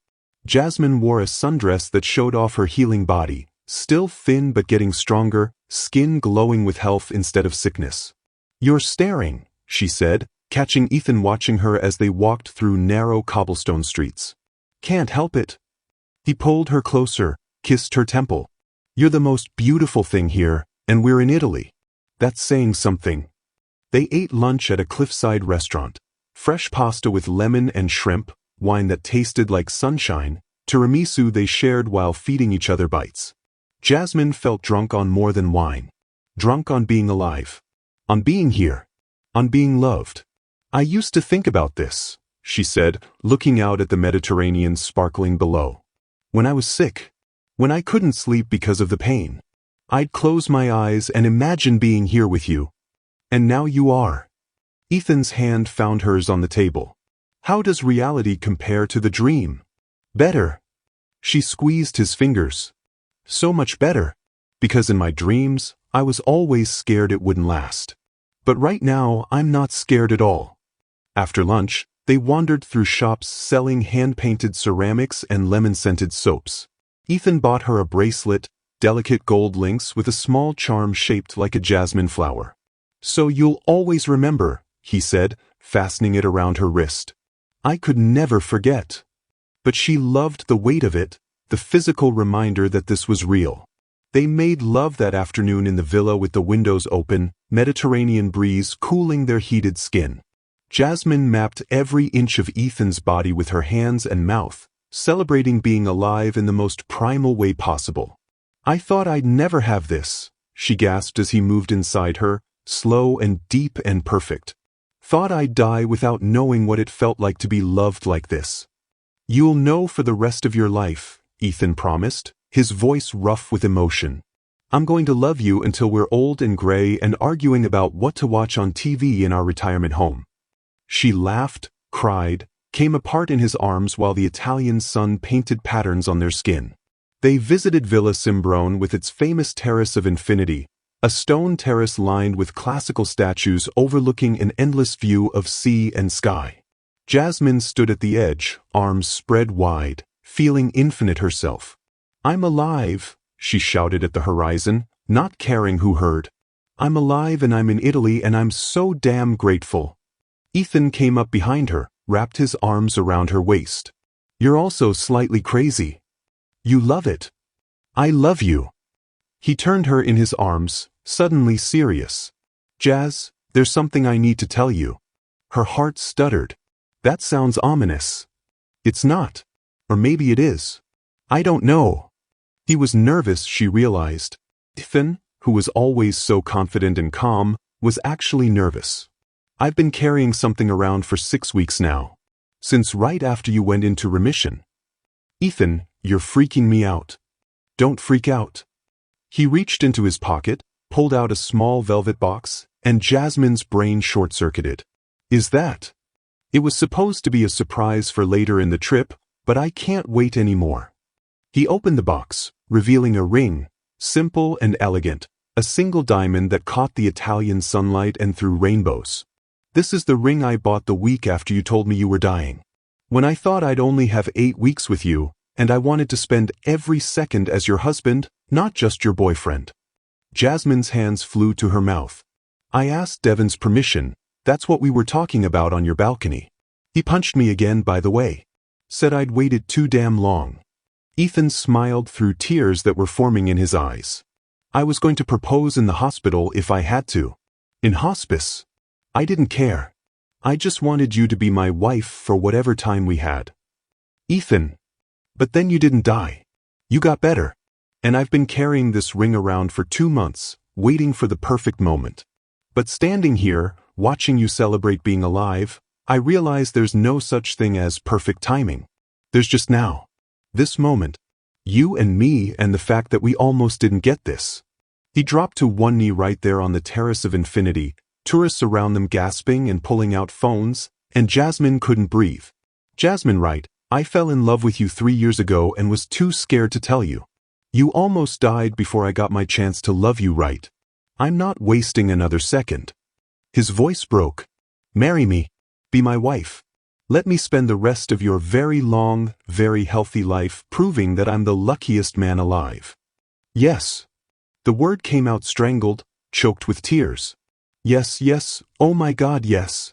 Jasmine wore a sundress that showed off her healing body, still thin but getting stronger, skin glowing with health instead of sickness. "You're staring," she said, catching Ethan watching her as they walked through narrow cobblestone streets. "Can't help it." He pulled her closer, kissed her temple. "You're the most beautiful thing here, and we're in Italy. That's saying something." They ate lunch at a cliffside restaurant. Fresh pasta with lemon and shrimp, wine that tasted like sunshine, tiramisu they shared while feeding each other bites. Jasmine felt drunk on more than wine. Drunk on being alive. On being here. On being loved. "I used to think about this," she said, looking out at the Mediterranean sparkling below. "When I was sick. When I couldn't sleep because of the pain. I'd close my eyes and imagine being here with you. And now you are." Ethan's hand found hers on the table. "How does reality compare to the dream?" "Better." She squeezed his fingers. "So much better. Because in my dreams, I was always scared it wouldn't last. But right now, I'm not scared at all." After lunch, they wandered through shops selling hand-painted ceramics and lemon-scented soaps. Ethan bought her a bracelet, delicate gold links with a small charm shaped like a jasmine flower. "So you'll always remember," he said, fastening it around her wrist. "I could never forget." But she loved the weight of it, the physical reminder that this was real. They made love that afternoon in the villa with the windows open, Mediterranean breeze cooling their heated skin. Jasmine mapped every inch of Ethan's body with her hands and mouth, celebrating being alive in the most primal way possible. "I thought I'd never have this," she gasped as he moved inside her, slow and deep and perfect. "Thought I'd die without knowing what it felt like to be loved like this." "You'll know for the rest of your life," Ethan promised, his voice rough with emotion. "I'm going to love you until we're old and gray and arguing about what to watch on TV in our retirement home." She laughed, cried, came apart in his arms while the Italian sun painted patterns on their skin. They visited Villa Simbrone with its famous terrace of infinity, a stone terrace lined with classical statues overlooking an endless view of sea and sky. Jasmine stood at the edge, arms spread wide, feeling infinite herself. "I'm alive," she shouted at the horizon, not caring who heard. "I'm alive and I'm in Italy and I'm so damn grateful." Ethan came up behind her, wrapped his arms around her waist. "You're also slightly crazy. You love it. I love you." He turned her in his arms, suddenly serious. "Jazz, there's something I need to tell you." Her heart stuttered. "That sounds ominous." "It's not. Or maybe it is. I don't know." He was nervous, she realized. Ethan, who was always so confident and calm, was actually nervous. "I've been carrying something around for 6 weeks now. Since right after you went into remission." "Ethan, you're freaking me out." "Don't freak out." He reached into his pocket, pulled out a small velvet box, and Jasmine's brain short-circuited. "Is that?" "It was supposed to be a surprise for later in the trip, but I can't wait anymore." He opened the box, revealing a ring, simple and elegant, a single diamond that caught the Italian sunlight and threw rainbows. "This is the ring I bought the week after you told me you were dying. When I thought I'd only have 8 weeks with you, and I wanted to spend every second as your husband, not just your boyfriend." Jasmine's hands flew to her mouth. "I asked Devin's permission. That's what we were talking about on your balcony. He punched me again, by the way. Said I'd waited too damn long." Ethan smiled through tears that were forming in his eyes. I was going to propose in the hospital if I had to. In hospice. I didn't care. I just wanted you to be my wife for whatever time we had. Ethan. But then you didn't die. You got better. And I've been carrying this ring around for 2 months, waiting for the perfect moment. But standing here, watching you celebrate being alive, I realize there's no such thing as perfect timing. There's just now. This moment. You and me and the fact that we almost didn't get this. He dropped to one knee right there on the terrace of infinity, tourists around them gasping and pulling out phones, and Jasmine couldn't breathe. Jasmine, right, I fell in love with you 3 years ago and was too scared to tell you. You almost died before I got my chance to love you, right? I'm not wasting another second. His voice broke. Marry me. Be my wife. Let me spend the rest of your very long, very healthy life proving that I'm the luckiest man alive. Yes. The word came out strangled, choked with tears. Yes, yes, oh my God, yes.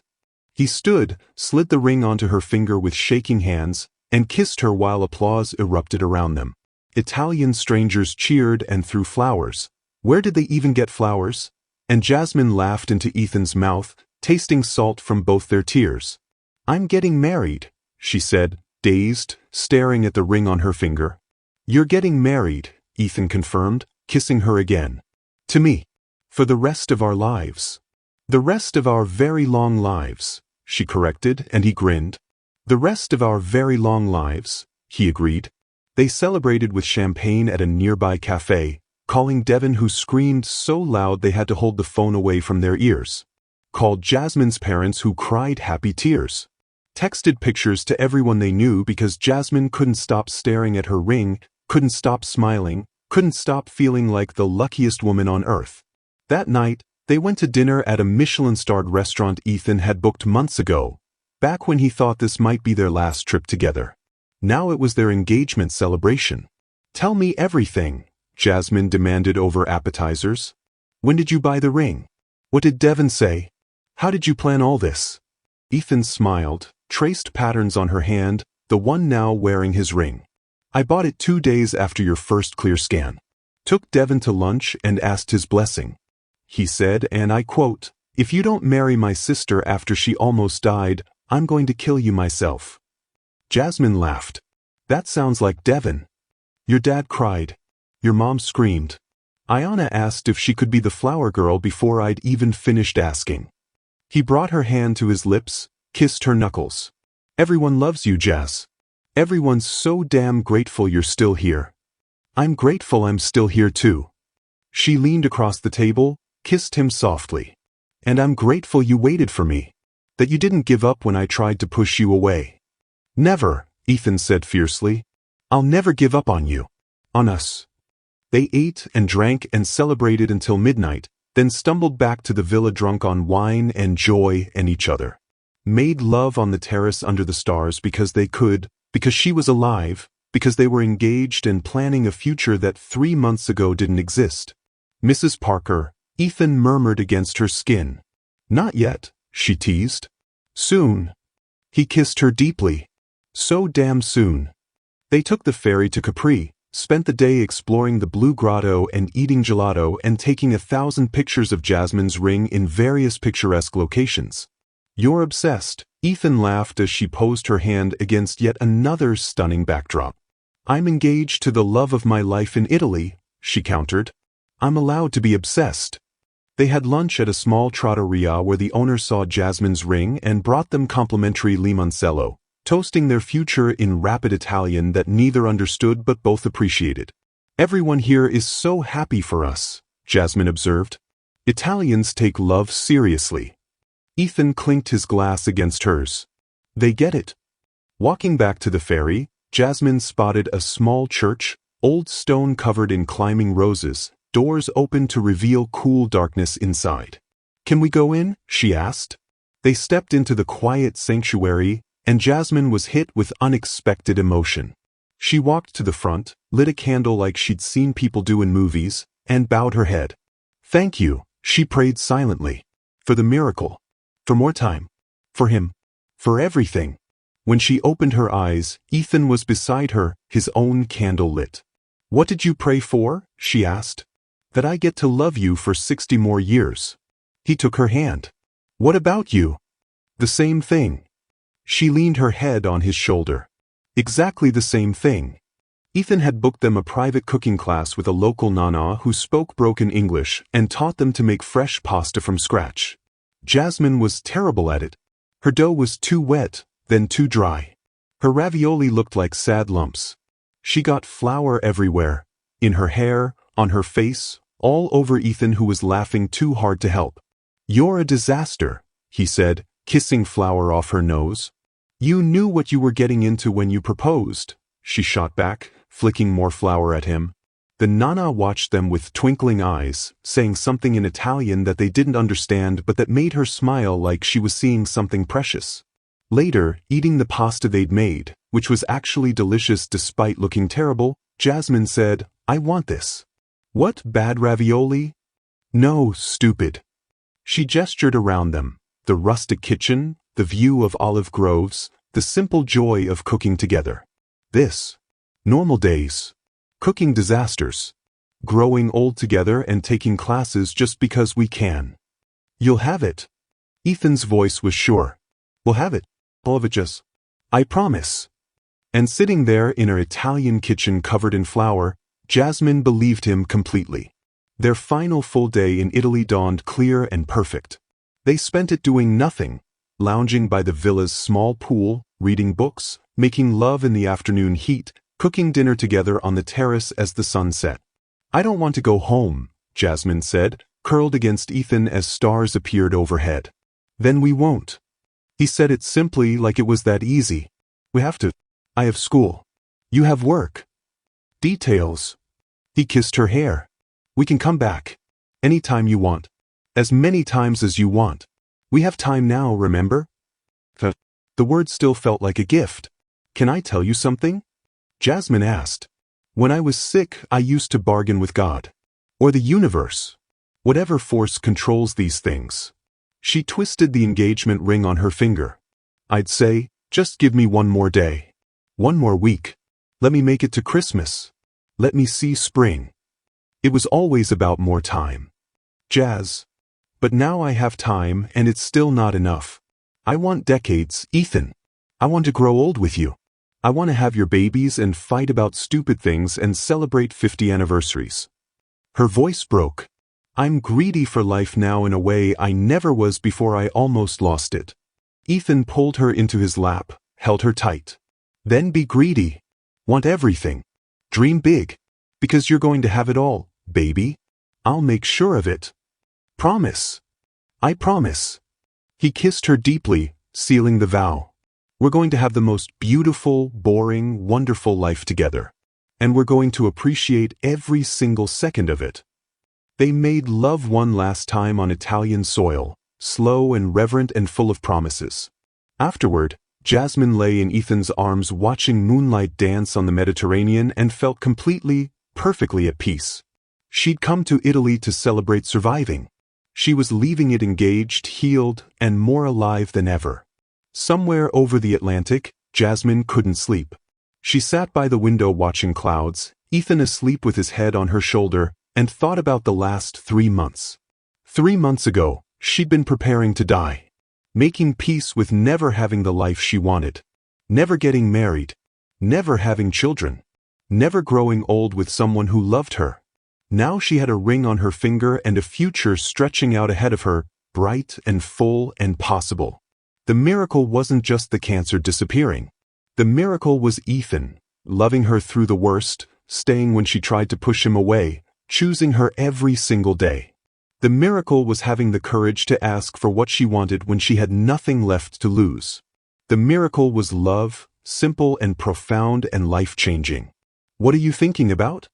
He stood, slid the ring onto her finger with shaking hands, and kissed her while applause erupted around them. Italian strangers cheered and threw flowers. Where did they even get flowers? And Jasmine laughed into Ethan's mouth, tasting salt from both their tears. I'm getting married, she said, dazed, staring at the ring on her finger. You're getting married, Ethan confirmed, kissing her again. To me. For the rest of our lives. The rest of our very long lives, she corrected, and he grinned. The rest of our very long lives, he agreed. They celebrated with champagne at a nearby cafe, calling Devin, who screamed so loud they had to hold the phone away from their ears. Called Jasmine's parents, who cried happy tears. Texted pictures to everyone they knew because Jasmine couldn't stop staring at her ring, couldn't stop smiling, couldn't stop feeling like the luckiest woman on earth. That night, they went to dinner at a Michelin-starred restaurant Ethan had booked months ago, back when he thought this might be their last trip together. Now it was their engagement celebration. Tell me everything, Jasmine demanded over appetizers. When did you buy the ring? What did Devin say? How did you plan all this? Ethan smiled, traced patterns on her hand, the one now wearing his ring. I bought it 2 days after your first clear scan. Took Devin to lunch and asked his blessing. He said, and I quote, "If you don't marry my sister after she almost died, I'm going to kill you myself." Jasmine laughed. That sounds like Devin. Your dad cried. Your mom screamed. Ayana asked if she could be the flower girl before I'd even finished asking. He brought her hand to his lips, kissed her knuckles. Everyone loves you, Jazz. Everyone's so damn grateful you're still here. I'm grateful I'm still here too. She leaned across the table, kissed him softly. And I'm grateful you waited for me. That you didn't give up when I tried to push you away. Never, Ethan said fiercely. I'll never give up on you. On us. They ate and drank and celebrated until midnight, then stumbled back to the villa drunk on wine and joy and each other. Made love on the terrace under the stars because they could, because she was alive, because they were engaged and planning a future that 3 months ago didn't exist. Mrs. Parker, Ethan murmured against her skin. Not yet, she teased. Soon. He kissed her deeply. So damn soon. They took the ferry to Capri, spent the day exploring the Blue Grotto and eating gelato and taking 1,000 pictures of Jasmine's ring in various picturesque locations. You're obsessed, Ethan laughed as she posed her hand against yet another stunning backdrop. I'm engaged to the love of my life in Italy, she countered. I'm allowed to be obsessed. They had lunch at a small trattoria where the owner saw Jasmine's ring and brought them complimentary limoncello, toasting their future in rapid Italian that neither understood but both appreciated. Everyone here is so happy for us, Jasmine observed. Italians take love seriously. Ethan clinked his glass against hers. They get it. Walking back to the ferry, Jasmine spotted a small church, old stone covered in climbing roses, doors open to reveal cool darkness inside. Can we go in? She asked. They stepped into the quiet sanctuary, and Jasmine was hit with unexpected emotion. She walked to the front, lit a candle like she'd seen people do in movies, and bowed her head. Thank you, she prayed silently. For the miracle. For more time. For him. For everything. When she opened her eyes, Ethan was beside her, his own candle lit. "What did you pray for?" she asked. "That I get to love you for 60 more years." He took her hand. "What about you?" "The same thing." She leaned her head on his shoulder. "Exactly the same thing." Ethan had booked them a private cooking class with a local nana who spoke broken English and taught them to make fresh pasta from scratch. Jasmine was terrible at it. Her dough was too wet, then too dry. Her ravioli looked like sad lumps. She got flour everywhere, in her hair, on her face, all over Ethan, who was laughing too hard to help. "You're a disaster," he said, kissing flour off her nose. "You knew what you were getting into when you proposed," she shot back, flicking more flour at him. The nana watched them with twinkling eyes, saying something in Italian that they didn't understand but that made her smile like she was seeing something precious. Later, eating the pasta they'd made, which was actually delicious despite looking terrible, Jasmine said, "I want this." "What, bad ravioli?" "No, stupid." She gestured around them, the rustic kitchen, the view of olive groves, the simple joy of cooking together. This. Normal days. Cooking disasters. Growing old together and taking classes just because we can. "You'll have it." Ethan's voice was sure. "We'll have it. All of it, just. I promise." And sitting there in her Italian kitchen covered in flour, Jasmine believed him completely. Their final full day in Italy dawned clear and perfect. They spent it doing nothing, lounging by the villa's small pool, reading books, making love in the afternoon heat, cooking dinner together on the terrace as the sun set. "I don't want to go home," Jasmine said, curled against Ethan as stars appeared overhead. "Then we won't." He said it simply, like it was that easy. "We have to. I have school. You have work." "Details." He kissed her hair. "We can come back. Anytime you want. As many times as you want. We have time now, remember?" The word still felt like a gift. "Can I tell you something?" Jasmine asked. "When I was sick, I used to bargain with God. Or the universe. Whatever force controls these things." She twisted the engagement ring on her finger. "I'd say, just give me one more day. One more week. Let me make it to Christmas. Let me see spring." It was always about more time. "Jazz. But now I have time and it's still not enough. I want decades, Ethan. I want to grow old with you. I want to have your babies and fight about stupid things and celebrate 50 anniversaries." Her voice broke. "I'm greedy for life now in a way I never was before. I almost lost it." Ethan pulled her into his lap, held her tight. "Then be greedy. Want everything. Dream big. Because you're going to have it all, baby. I'll make sure of it. Promise." "I promise." He kissed her deeply, sealing the vow. "We're going to have the most beautiful, boring, wonderful life together. And we're going to appreciate every single second of it." They made love one last time on Italian soil, slow and reverent and full of promises. Afterward, Jasmine lay in Ethan's arms watching moonlight dance on the Mediterranean and felt completely, perfectly at peace. She'd come to Italy to celebrate surviving. She was leaving it engaged, healed, and more alive than ever. Somewhere over the Atlantic, Jasmine couldn't sleep. She sat by the window watching clouds, Ethan asleep with his head on her shoulder, and thought about the last 3 months. 3 months ago, she'd been preparing to die. Making peace with never having the life she wanted. Never getting married. Never having children. Never growing old with someone who loved her. Now she had a ring on her finger and a future stretching out ahead of her, bright and full and possible. The miracle wasn't just the cancer disappearing. The miracle was Ethan, loving her through the worst, staying when she tried to push him away, choosing her every single day. The miracle was having the courage to ask for what she wanted when she had nothing left to lose. The miracle was love, simple and profound and life-changing. "What are you thinking about?"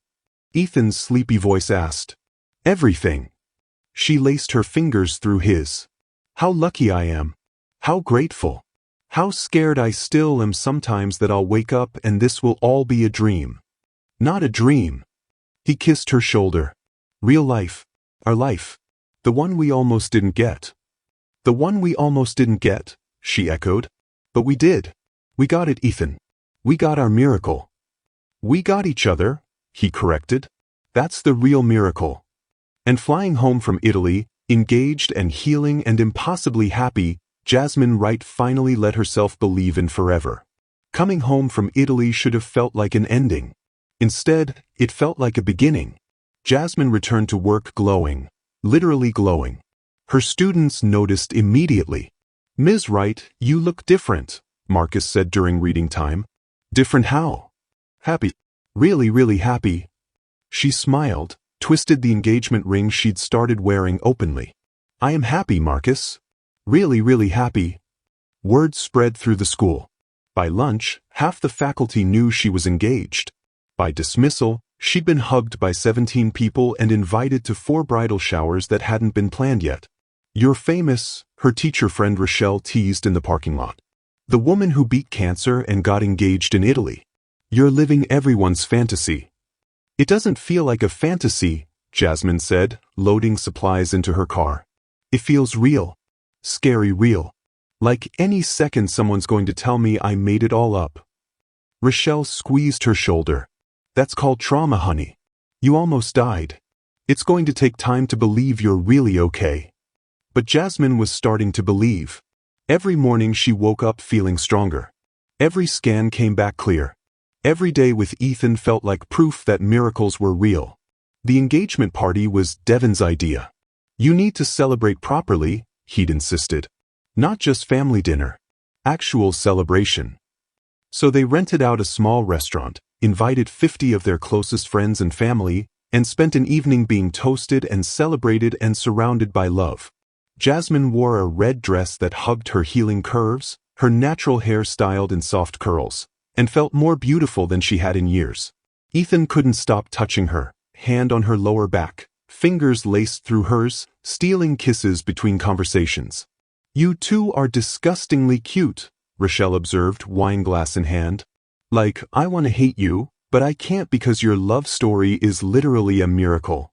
Ethan's sleepy voice asked. "Everything." She laced her fingers through his. "How lucky I am. How grateful. How scared I still am sometimes that I'll wake up and this will all be a dream. Not a dream." He kissed her shoulder. "Real life. Our life. The one we almost didn't get." "The one we almost didn't get," she echoed. "But we did. We got it, Ethan. We got our miracle. We got each other, he corrected. That's the real miracle. And flying home from Italy, engaged and healing and impossibly happy, Jasmine Wright finally let herself believe in forever. Coming home from Italy should have felt like an ending. Instead, it felt like a beginning. Jasmine returned to work glowing, literally glowing. Her students noticed immediately. "Ms. Wright, you look different," Marcus said during reading time. "Different how?" "Happy. Really, really happy." She smiled, twisted the engagement ring she'd started wearing openly. "I am happy, Marcus. Really, really happy." Word spread through the school. By lunch, half the faculty knew she was engaged. By dismissal, she'd been hugged by 17 people and invited to 4 bridal showers that hadn't been planned yet. "You're famous," her teacher friend Rochelle teased in the parking lot. "The woman who beat cancer and got engaged in Italy. You're living everyone's fantasy." "It doesn't feel like a fantasy," Jasmine said, loading supplies into her car. "It feels real. Scary real. Like any second someone's going to tell me I made it all up." Rochelle squeezed her shoulder. "That's called trauma, honey. You almost died. It's going to take time to believe you're really okay." But Jasmine was starting to believe. Every morning she woke up feeling stronger. Every scan came back clear. Every day with Ethan felt like proof that miracles were real. The engagement party was Devin's idea. "You need to celebrate properly," he'd insisted. "Not just family dinner. Actual celebration." So they rented out a small restaurant, invited 50 of their closest friends and family, and spent an evening being toasted and celebrated and surrounded by love. Jasmine wore a red dress that hugged her healing curves, her natural hair styled in soft curls, and felt more beautiful than she had in years. Ethan couldn't stop touching her, hand on her lower back, fingers laced through hers, stealing kisses between conversations. "You two are disgustingly cute," Rochelle observed, wine glass in hand. "Like, I want to hate you, but I can't because your love story is literally a miracle."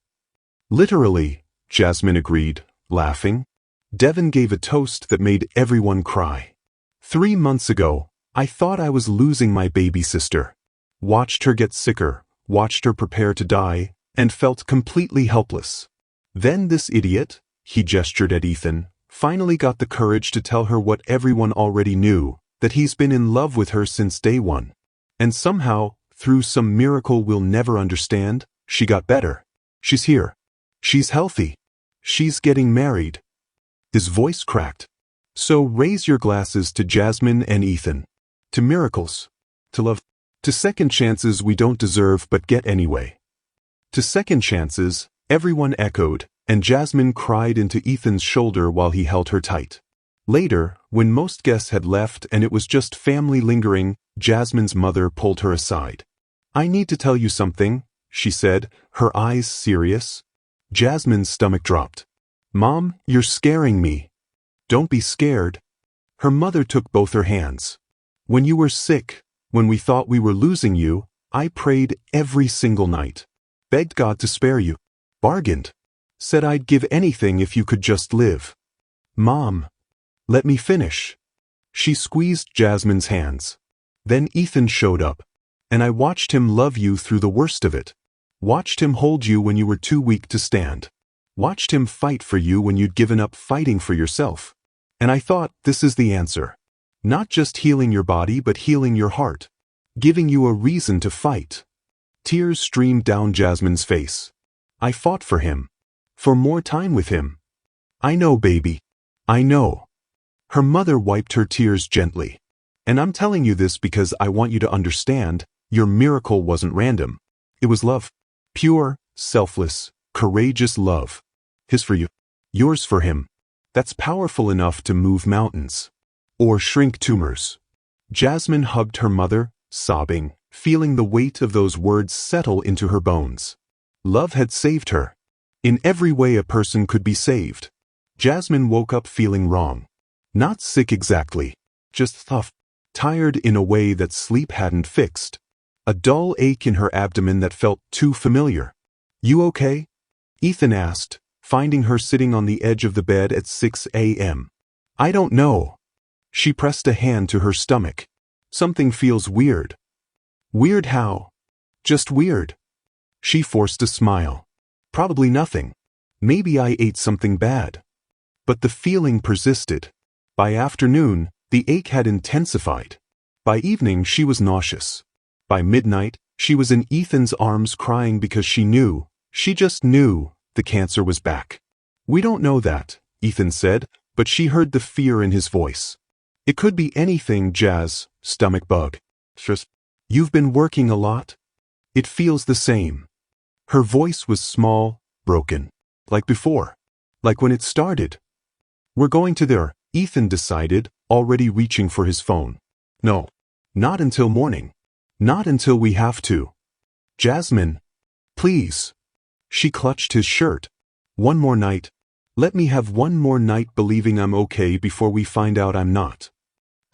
"Literally," Jasmine agreed, laughing. Devin gave a toast that made everyone cry. 3 months ago, I thought I was losing my baby sister. Watched her get sicker, watched her prepare to die, and felt completely helpless. Then this idiot," he gestured at Ethan, finally got the courage to tell her what everyone already knew, that he's been in love with her since day one. And somehow, through some miracle we'll never understand, she got better. She's here. She's healthy. She's getting married. His voice cracked. "So raise your glasses to Jasmine and Ethan. To miracles. To love. To second chances we don't deserve but get anyway." "To second chances," everyone echoed, and Jasmine cried into Ethan's shoulder while he held her tight. Later, when most guests had left and it was just family lingering, Jasmine's mother pulled her aside. "I need to tell you something," she said, her eyes serious. Jasmine's stomach dropped. "Mom, you're scaring me." "Don't be scared." Her mother took both her hands. "When you were sick, when we thought we were losing you, I prayed every single night. Begged God to spare you. Bargained. Said I'd give anything if you could just live." "Mom, let me finish." She squeezed Jasmine's hands. "Then Ethan showed up. And I watched him love you through the worst of it. Watched him hold you when you were too weak to stand. Watched him fight for you when you'd given up fighting for yourself. And I thought, this is the answer. Not just healing your body but healing your heart. Giving you a reason to fight." Tears streamed down Jasmine's face. "I fought for him. For more time with him." "I know, baby. I know." Her mother wiped her tears gently. "And I'm telling you this because I want you to understand, your miracle wasn't random. It was love. Pure, selfless, courageous love. His for you. Yours for him. That's powerful enough to move mountains. Or shrink tumors." Jasmine hugged her mother, sobbing, feeling the weight of those words settle into her bones. Love had saved her. In every way a person could be saved. Jasmine woke up feeling wrong. Not sick exactly. Just tough. Tired in a way that sleep hadn't fixed. A dull ache in her abdomen that felt too familiar. "You okay?" Ethan asked, finding her sitting on the edge of the bed at 6 a.m. "I don't know." She pressed a hand to her stomach. Something feels weird. Weird how? Just weird. She forced a smile. Probably nothing. Maybe I ate something bad. But the feeling persisted. By afternoon, the ache had intensified. By evening, she was nauseous. By midnight, she was in Ethan's arms crying because she just knew, the cancer was back. We don't know that, Ethan said, but she heard the fear in his voice. It could be anything, Jazz, stomach bug. You've been working a lot? It feels the same. Her voice was small, broken. Like before. Like when it started. We're going to there, Ethan decided, already reaching for his phone. No. Not until morning. Not until we have to. Jasmine. Please. She clutched his shirt. One more night. Let me have one more night believing I'm okay before we find out I'm not.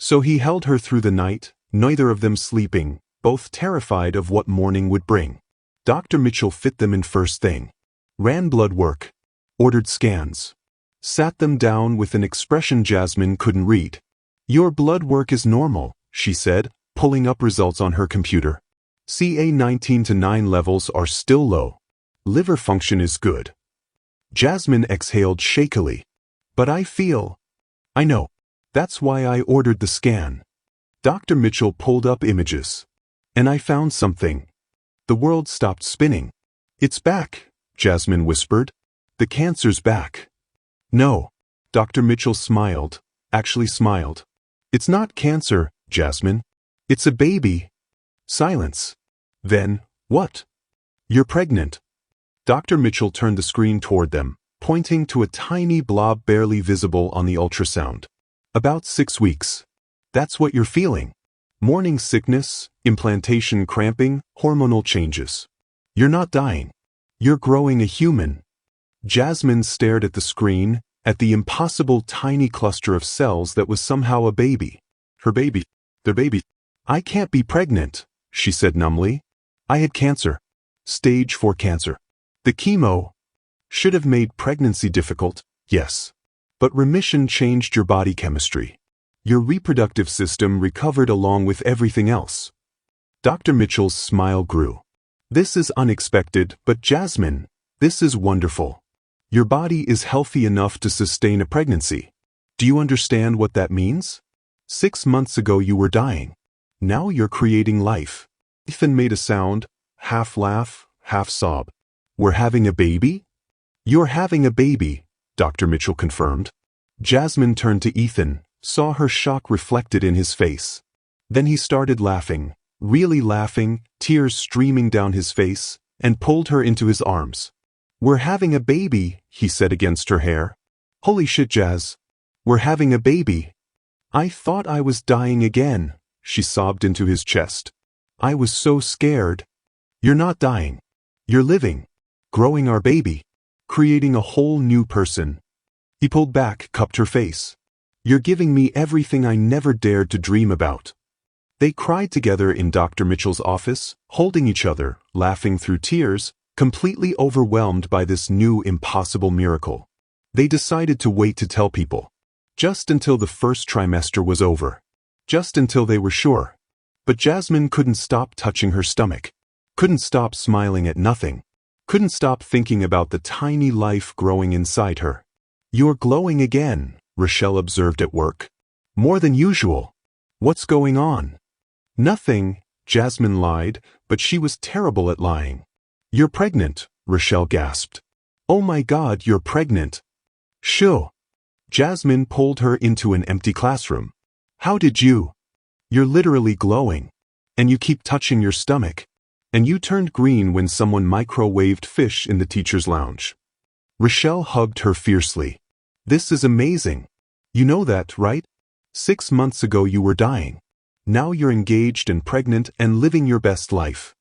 So he held her through the night, neither of them sleeping, both terrified of what morning would bring. Dr. Mitchell fit them in first thing. Ran blood work. Ordered scans. Sat them down with an expression Jasmine couldn't read. Your blood work is normal, she said, pulling up results on her computer. CA19-9 levels are still low. Liver function is good. Jasmine exhaled shakily. But I know. That's why I ordered the scan. Dr. Mitchell pulled up images. And I found something. The world stopped spinning. It's back, Jasmine whispered. The cancer's back. No. Dr. Mitchell smiled. Actually smiled. It's not cancer, Jasmine. It's a baby. Silence. Then, what? You're pregnant. Dr. Mitchell turned the screen toward them, pointing to a tiny blob barely visible on the ultrasound. About 6 weeks. That's what you're feeling. Morning sickness, implantation cramping, hormonal changes. You're not dying. You're growing a human. Jasmine stared at the screen, at the impossible tiny cluster of cells that was somehow a baby. Her baby. Their baby. I can't be pregnant, she said numbly. I had cancer. Stage 4 cancer. The chemo should have made pregnancy difficult, yes. But remission changed your body chemistry. Your reproductive system recovered along with everything else. Dr. Mitchell's smile grew. This is unexpected, but Jasmine, this is wonderful. Your body is healthy enough to sustain a pregnancy. Do you understand what that means? 6 months ago you were dying. Now you're creating life. Ethan made a sound, half laugh, half sob. We're having a baby? You're having a baby, Dr. Mitchell confirmed. Jasmine turned to Ethan, saw her shock reflected in his face. Then he started laughing, really laughing, tears streaming down his face, and pulled her into his arms. We're having a baby, he said against her hair. Holy shit, Jazz. We're having a baby. I thought I was dying again, she sobbed into his chest. I was so scared. You're not dying. You're living. Growing our baby. Creating a whole new person. He pulled back, cupped her face. You're giving me everything I never dared to dream about. They cried together in Dr. Mitchell's office, holding each other, laughing through tears, completely overwhelmed by this new impossible miracle. They decided to wait to tell people. Just until the first trimester was over. Just until they were sure. But Jasmine couldn't stop touching her stomach. Couldn't stop smiling at nothing. Couldn't stop thinking about the tiny life growing inside her. You're glowing again, Rochelle observed at work. More than usual. What's going on? Nothing, Jasmine lied, but she was terrible at lying. You're pregnant, Rochelle gasped. Oh my God, you're pregnant. Shoo. Jasmine pulled her into an empty classroom. How did you? You're literally glowing. And you keep touching your stomach. And you turned green when someone microwaved fish in the teacher's lounge. Rochelle hugged her fiercely. This is amazing. You know that, right? 6 months ago you were dying. Now you're engaged and pregnant and living your best life.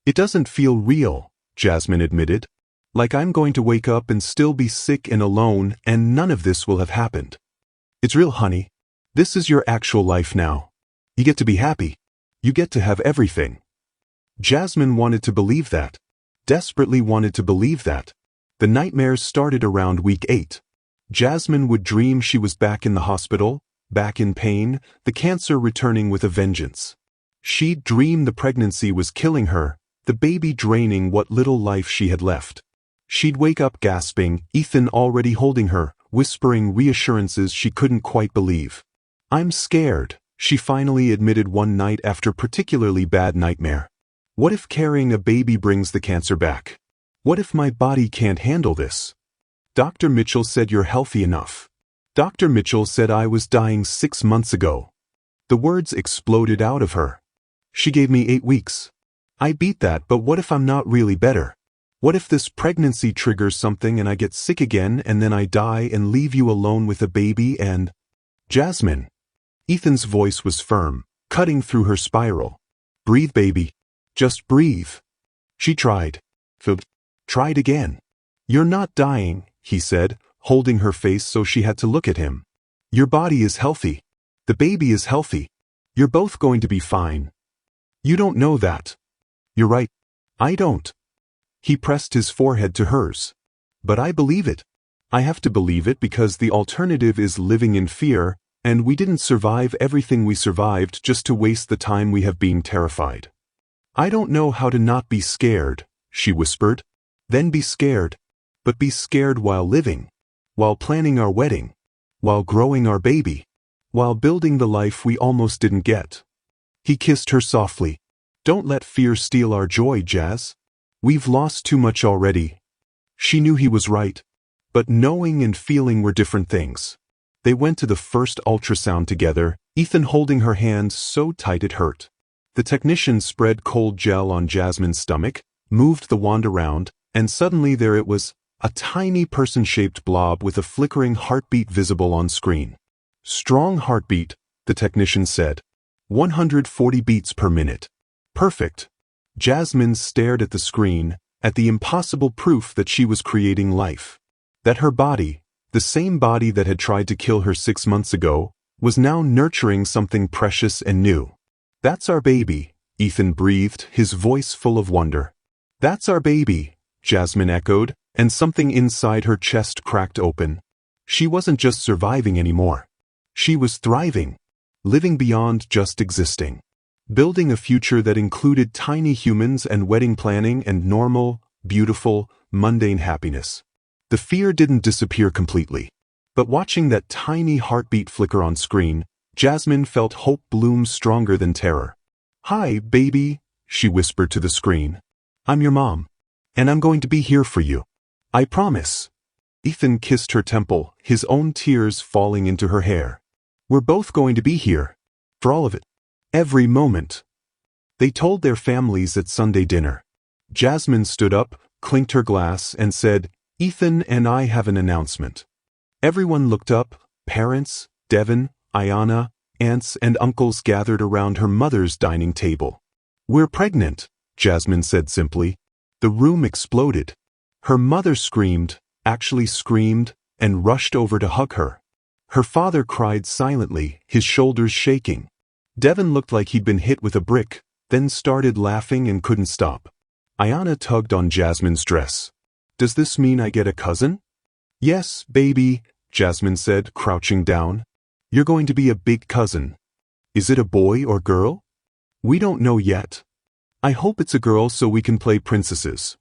It doesn't feel real, Jasmine admitted. Like I'm going to wake up and still be sick and alone and none of this will have happened. It's real, honey. This is your actual life now. You get to be happy. You get to have everything. Jasmine wanted to believe that. Desperately wanted to believe that. The nightmares started around week 8. Jasmine would dream she was back in the hospital, back in pain, the cancer returning with a vengeance. She'd dreamed the pregnancy was killing her, the baby draining what little life she had left. She'd wake up gasping, Ethan already holding her, whispering reassurances she couldn't quite believe. "I'm scared," she finally admitted one night after a particularly bad nightmare. "What if carrying a baby brings the cancer back? What if my body can't handle this? Dr. Mitchell said you're healthy enough. Dr. Mitchell said I was dying 6 months ago." The words exploded out of her. "She gave me 8 weeks. I beat that, but what if I'm not really better? What if this pregnancy triggers something and I get sick again and then I die and leave you alone with a baby and—" "Jasmine." Ethan's voice was firm, cutting through her spiral. "Breathe, baby. Just breathe." She tried. Tried again. "You're not dying," he said, holding her face so she had to look at him. "Your body is healthy. The baby is healthy. You're both going to be fine. You don't know that." "You're right. I don't." He pressed his forehead to hers. "But I believe it. I have to believe it because the alternative is living in fear, and we didn't survive everything we survived just to waste the time we have being terrified." "I don't know how to not be scared," she whispered. "Then be scared. But be scared while living. While planning our wedding. While growing our baby. While building the life we almost didn't get." He kissed her softly. "Don't let fear steal our joy, Jazz. We've lost too much already." She knew he was right. But knowing and feeling were different things. They went to the first ultrasound together, Ethan holding her hand so tight it hurt. The technician spread cold gel on Jasmine's stomach, moved the wand around, and suddenly there it was, a tiny person-shaped blob with a flickering heartbeat visible on screen. "Strong heartbeat," the technician said. 140 beats per minute. "Perfect." Jasmine stared at the screen, at the impossible proof that she was creating life. That her body, the same body that had tried to kill her 6 months ago, was now nurturing something precious and new. "That's our baby," Ethan breathed, his voice full of wonder. "That's our baby," Jasmine echoed, and something inside her chest cracked open. She wasn't just surviving anymore. She was thriving, living beyond just existing. Building a future that included tiny humans and wedding planning and normal, beautiful, mundane happiness. The fear didn't disappear completely. But watching that tiny heartbeat flicker on screen, Jasmine felt hope bloom stronger than terror. "Hi, baby," she whispered to the screen. "I'm your mom. And I'm going to be here for you. I promise." Ethan kissed her temple, his own tears falling into her hair. "We're both going to be here. For all of it. Every moment." They told their families at Sunday dinner. Jasmine stood up, clinked her glass, and said, "Ethan and I have an announcement." Everyone looked up, parents, Devin, Ayana, aunts and uncles gathered around her mother's dining table. "We're pregnant," Jasmine said simply. The room exploded. Her mother screamed, actually screamed, and rushed over to hug her. Her father cried silently, his shoulders shaking. Devin looked like he'd been hit with a brick, then started laughing and couldn't stop. Ayana tugged on Jasmine's dress. "Does this mean I get a cousin?" "Yes, baby," Jasmine said, crouching down. "You're going to be a big cousin. Is it a boy or girl?" "We don't know yet. I hope it's a girl so we can play princesses."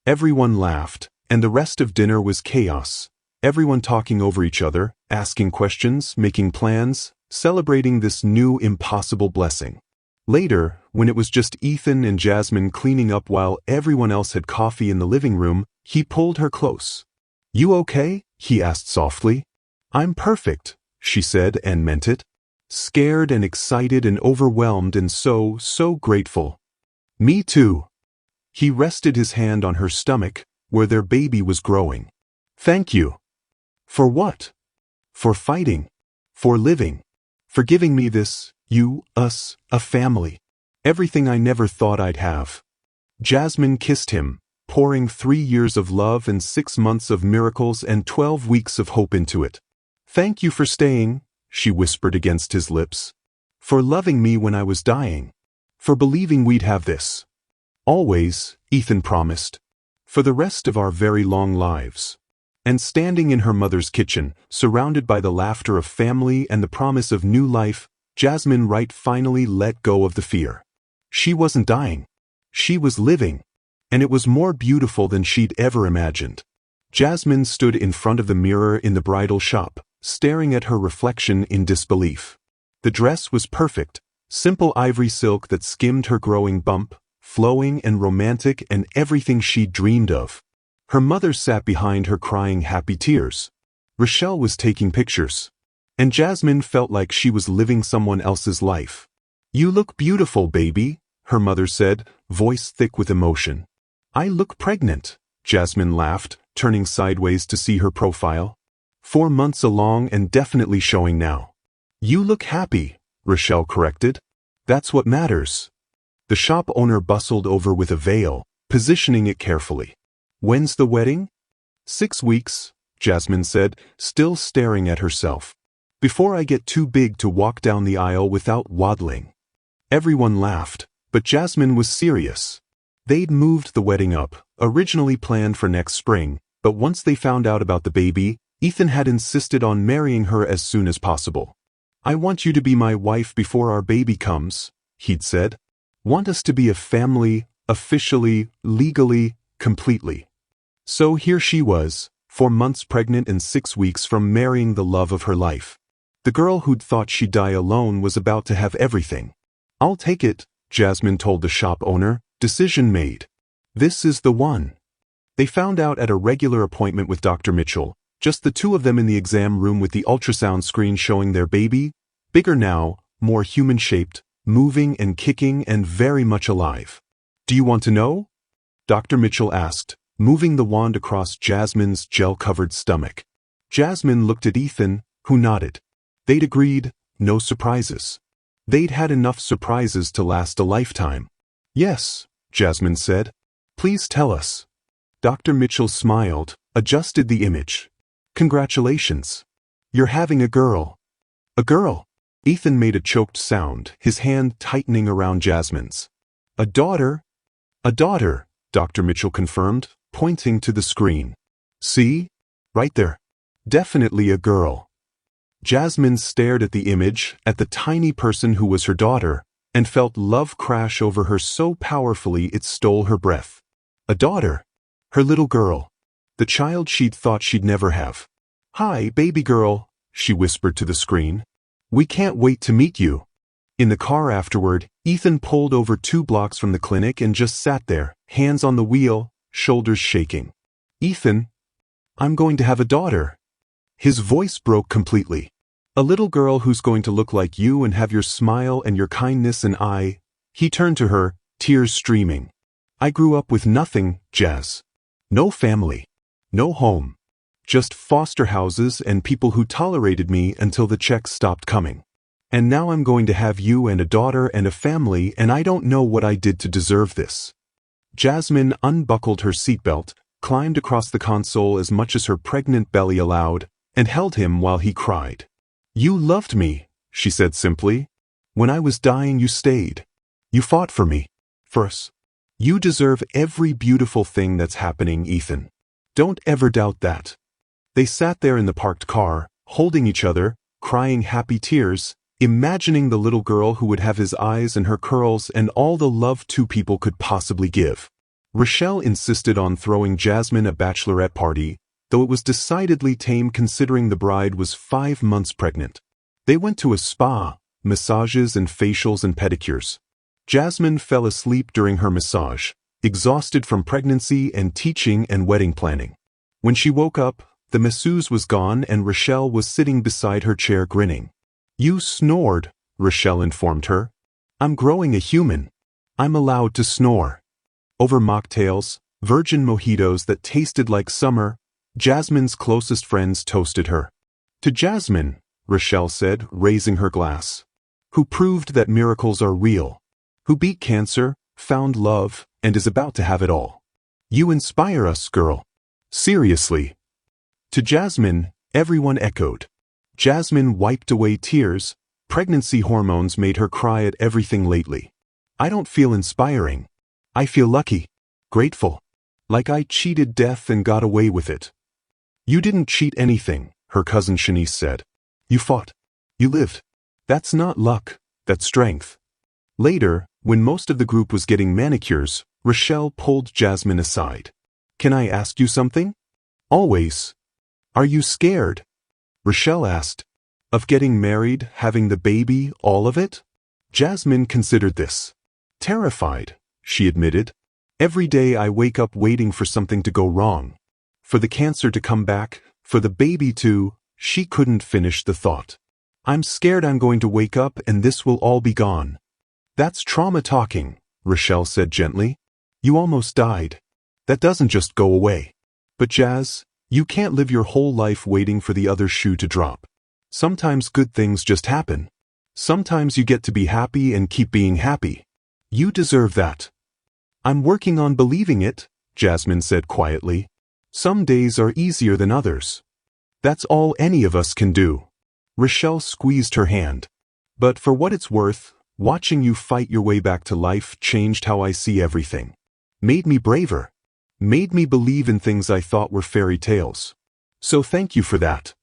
Everyone laughed, and the rest of dinner was chaos. Everyone talking over each other, asking questions, making plans, celebrating this new impossible blessing. Later, when it was just Ethan and Jasmine cleaning up while everyone else had coffee in the living room, he pulled her close. "You okay?" he asked softly. "I'm perfect," she said and meant it. Scared and excited and overwhelmed and so grateful. "Me too." He rested his hand on her stomach, where their baby was growing. "Thank you." "For what?" "For fighting. For living. For giving me this, you, us, a family. Everything I never thought I'd have." Jasmine kissed him, pouring 3 years of love and 6 months of miracles and 12 weeks of hope into it. "Thank you for staying," she whispered against his lips. "For loving me when I was dying. For believing we'd have this. Always," Ethan promised. "For the rest of our very long lives." And standing in her mother's kitchen, surrounded by the laughter of family and the promise of new life, Jasmine Wright finally let go of the fear. She wasn't dying. She was living. And it was more beautiful than she'd ever imagined. Jasmine stood in front of the mirror in the bridal shop, staring at her reflection in disbelief. The dress was perfect, simple ivory silk that skimmed her growing bump, flowing and romantic and everything she'd dreamed of. Her mother sat behind her crying happy tears. Rochelle was taking pictures. And Jasmine felt like she was living someone else's life. "You look beautiful, baby," her mother said, voice thick with emotion. "I look pregnant," Jasmine laughed, turning sideways to see her profile. 4 months along and definitely showing now. "You look happy," Rochelle corrected. "That's what matters." The shop owner bustled over with a veil, positioning it carefully. "When's the wedding?" 6 weeks, Jasmine said, still staring at herself. "Before I get too big to walk down the aisle without waddling." Everyone laughed, but Jasmine was serious. They'd moved the wedding up, originally planned for next spring, but once they found out about the baby, Ethan had insisted on marrying her as soon as possible. "I want you to be my wife before our baby comes," he'd said. "Want us to be a family, officially, legally, completely." So here she was, 4 months pregnant and 6 weeks from marrying the love of her life. The girl who'd thought she'd die alone was about to have everything. "I'll take it," Jasmine told the shop owner. "Decision made. This is the one." They found out at a regular appointment with Dr. Mitchell, just the two of them in the exam room with the ultrasound screen showing their baby, bigger now, more human-shaped, moving and kicking and very much alive. "Do you want to know?" Dr. Mitchell asked, moving the wand across Jasmine's gel-covered stomach. Jasmine looked at Ethan, who nodded. They'd agreed, no surprises. They'd had enough surprises to last a lifetime. "Yes," Jasmine said. "Please tell us." Dr. Mitchell smiled, adjusted the image. "Congratulations. You're having a girl." "A girl?" Ethan made a choked sound, his hand tightening around Jasmine's. "A daughter?" "A daughter," Dr. Mitchell confirmed, pointing to the screen. "See? Right there. Definitely a girl." Jasmine stared at the image, at the tiny person who was her daughter, and felt love crash over her so powerfully it stole her breath. A daughter. Her little girl. The child she'd thought she'd never have. "Hi, baby girl," she whispered to the screen. "We can't wait to meet you." In the car afterward, Ethan pulled over 2 blocks from the clinic and just sat there, hands on the wheel, shoulders shaking. "Ethan, I'm going to have a daughter." His voice broke completely. "A little girl who's going to look like you and have your smile and your kindness and He turned to her, tears streaming. "I grew up with nothing, Jazz. No family. No home. Just foster houses and people who tolerated me until the checks stopped coming. And now I'm going to have you and a daughter and a family, and I don't know what I did to deserve this." Jasmine unbuckled her seatbelt, climbed across the console as much as her pregnant belly allowed, and held him while he cried. "You loved me," she said simply. "When I was dying, you stayed. You fought for me. For us. You deserve every beautiful thing that's happening, Ethan. Don't ever doubt that." They sat there in the parked car, holding each other, crying happy tears, imagining the little girl who would have his eyes and her curls and all the love 2 people could possibly give. Rochelle insisted on throwing Jasmine a bachelorette party, though it was decidedly tame considering the bride was 5 months pregnant. They went to a spa, massages and facials and pedicures. Jasmine fell asleep during her massage, exhausted from pregnancy and teaching and wedding planning. When she woke up, the masseuse was gone and Rochelle was sitting beside her chair grinning. "You snored," Rochelle informed her. "I'm growing a human. I'm allowed to snore." Over mocktails, virgin mojitos that tasted like summer, Jasmine's closest friends toasted her. "To Jasmine," Rochelle said, raising her glass. "Who proved that miracles are real. Who beat cancer, found love, and is about to have it all. You inspire us, girl. Seriously." To Jasmine, everyone echoed. Jasmine wiped away tears. Pregnancy hormones made her cry at everything lately. "I don't feel inspiring. I feel lucky. Grateful. Like I cheated death and got away with it." You didn't cheat anything, her cousin Shanice said. You fought. You lived. That's not luck, that's strength. Later, when most of the group was getting manicures, Rochelle pulled Jasmine aside. Can I ask you something? Always. Are you scared? Rochelle asked. Of getting married, having the baby, all of it? Jasmine considered this. Terrified, she admitted. Every day I wake up waiting for something to go wrong. For the cancer to come back, for the baby to... She couldn't finish the thought. I'm scared I'm going to wake up and this will all be gone. That's trauma talking, Rochelle said gently. You almost died. That doesn't just go away. But Jazz, you can't live your whole life waiting for the other shoe to drop. Sometimes good things just happen. Sometimes you get to be happy and keep being happy. You deserve that. I'm working on believing it, Jasmine said quietly. Some days are easier than others. That's all any of us can do. Rochelle squeezed her hand. But for what it's worth, watching you fight your way back to life changed how I see everything. Made me braver. Made me believe in things I thought were fairy tales. So thank you for that.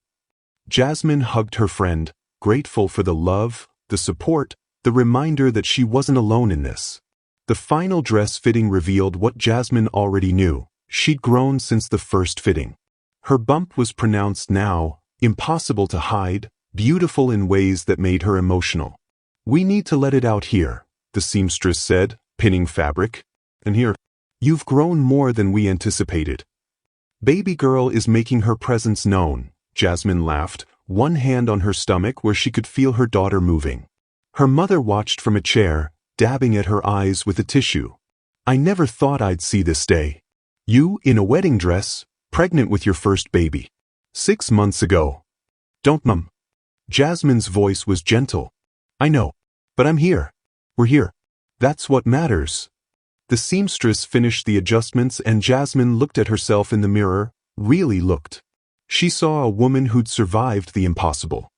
Jasmine hugged her friend, grateful for the love, the support, the reminder that she wasn't alone in this. The final dress fitting revealed what Jasmine already knew. She'd grown since the first fitting. Her bump was pronounced now, impossible to hide, beautiful in ways that made her emotional. We need to let it out here, the seamstress said, pinning fabric. And here, you've grown more than we anticipated. Baby girl is making her presence known, Jasmine laughed, one hand on her stomach where she could feel her daughter moving. Her mother watched from a chair, dabbing at her eyes with a tissue. I never thought I'd see this day. You, in a wedding dress, pregnant with your first baby. 6 months ago. Don't mum. Jasmine's voice was gentle. I know. But I'm here. We're here. That's what matters. The seamstress finished the adjustments and Jasmine looked at herself in the mirror, really looked. She saw a woman who'd survived the impossible.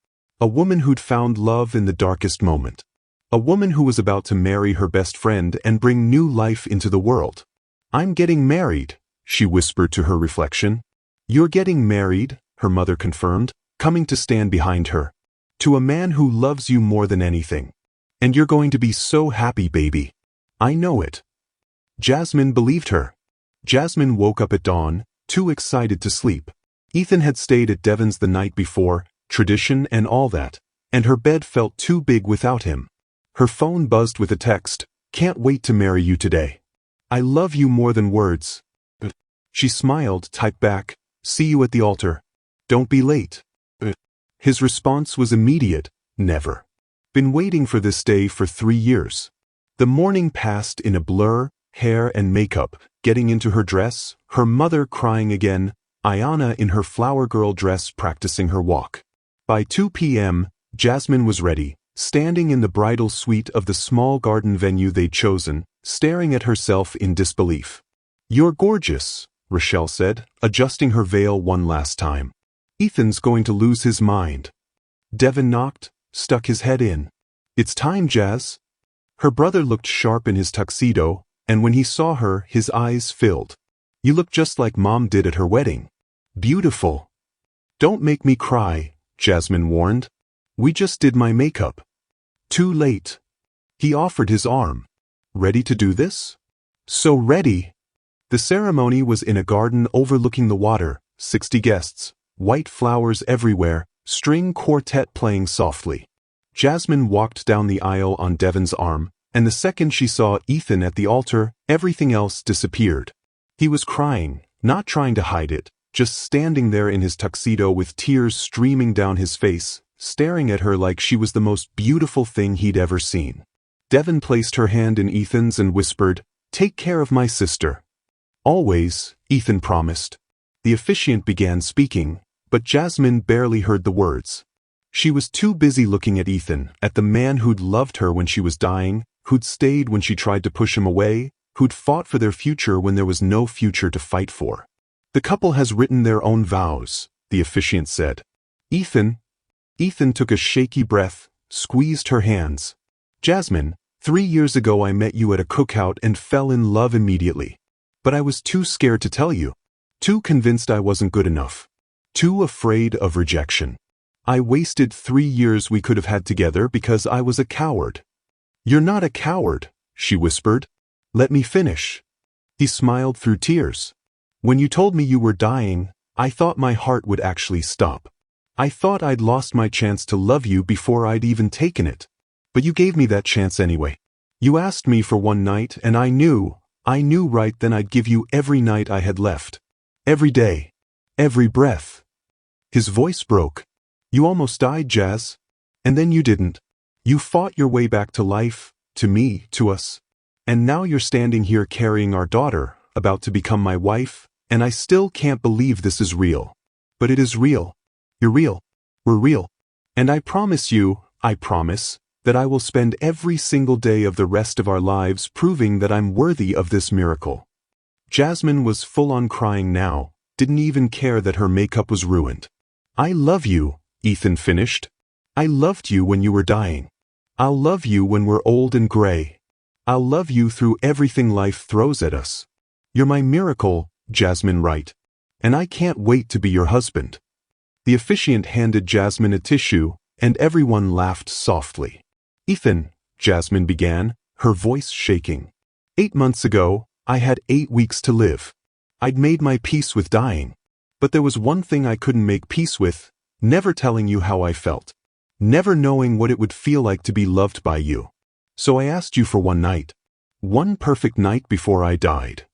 A woman who'd found love in the darkest moment. A woman who was about to marry her best friend and bring new life into the world. I'm getting married, she whispered to her reflection. You're getting married, her mother confirmed, coming to stand behind her. To a man who loves you more than anything. And you're going to be so happy, baby. I know it. Jasmine believed her. Jasmine woke up at dawn, too excited to sleep. Ethan had stayed at Devon's the night before, tradition and all that, and her bed felt too big without him. Her phone buzzed with a text, can't wait to marry you today. I love you more than words. She smiled, typed back, see you at the altar. Don't be late. His response was immediate, never. Been waiting for this day for 3 years. The morning passed in a blur, hair and makeup, getting into her dress, her mother crying again, Ayana in her flower girl dress practicing her walk. By 2 p.m., Jasmine was ready, standing in the bridal suite of the small garden venue they'd chosen, staring at herself in disbelief. You're gorgeous, Rochelle said, adjusting her veil one last time. Ethan's going to lose his mind. Devon knocked, stuck his head in. It's time, Jazz. Her brother looked sharp in his tuxedo, and when he saw her, his eyes filled. You look just like Mom did at her wedding. Beautiful. Don't make me cry, Jasmine warned. We just did my makeup. Too late. He offered his arm. Ready to do this? So ready. The ceremony was in a garden overlooking the water, 60 guests, white flowers everywhere, string quartet playing softly. Jasmine walked down the aisle on Devon's arm, and the second she saw Ethan at the altar, everything else disappeared. He was crying, not trying to hide it, just standing there in his tuxedo with tears streaming down his face, staring at her like she was the most beautiful thing he'd ever seen. Devon placed her hand in Ethan's and whispered, "Take care of my sister." "Always," Ethan promised. The officiant began speaking, but Jasmine barely heard the words. She was too busy looking at Ethan, at the man who'd loved her when she was dying, who'd stayed when she tried to push him away, who'd fought for their future when there was no future to fight for. The couple has written their own vows, the officiant said. Ethan took a shaky breath, squeezed her hands. Jasmine, 3 years ago I met you at a cookout and fell in love immediately. But I was too scared to tell you. Too convinced I wasn't good enough. Too afraid of rejection. I wasted 3 years we could have had together because I was a coward. You're not a coward, she whispered. Let me finish. He smiled through tears. When you told me you were dying, I thought my heart would actually stop. I thought I'd lost my chance to love you before I'd even taken it. But you gave me that chance anyway. You asked me for one night and I knew right then I'd give you every night I had left. Every day. Every breath. His voice broke. You almost died, Jazz. And then you didn't. You fought your way back to life, to me, to us. And now you're standing here carrying our daughter, about to become my wife, and I still can't believe this is real. But it is real. You're real. We're real. And I promise, that I will spend every single day of the rest of our lives proving that I'm worthy of this miracle. Jasmine was full on crying now, didn't even care that her makeup was ruined. I love you, Ethan finished. I loved you when you were dying. I'll love you when we're old and gray. I'll love you through everything life throws at us. You're my miracle, Jasmine Wright. And I can't wait to be your husband. The officiant handed Jasmine a tissue, and everyone laughed softly. Ethan, Jasmine began, her voice shaking. 8 months ago, I had 8 weeks to live. I'd made my peace with dying. But there was one thing I couldn't make peace with, never telling you how I felt. Never knowing what it would feel like to be loved by you. So I asked you for one night. One perfect night before I died.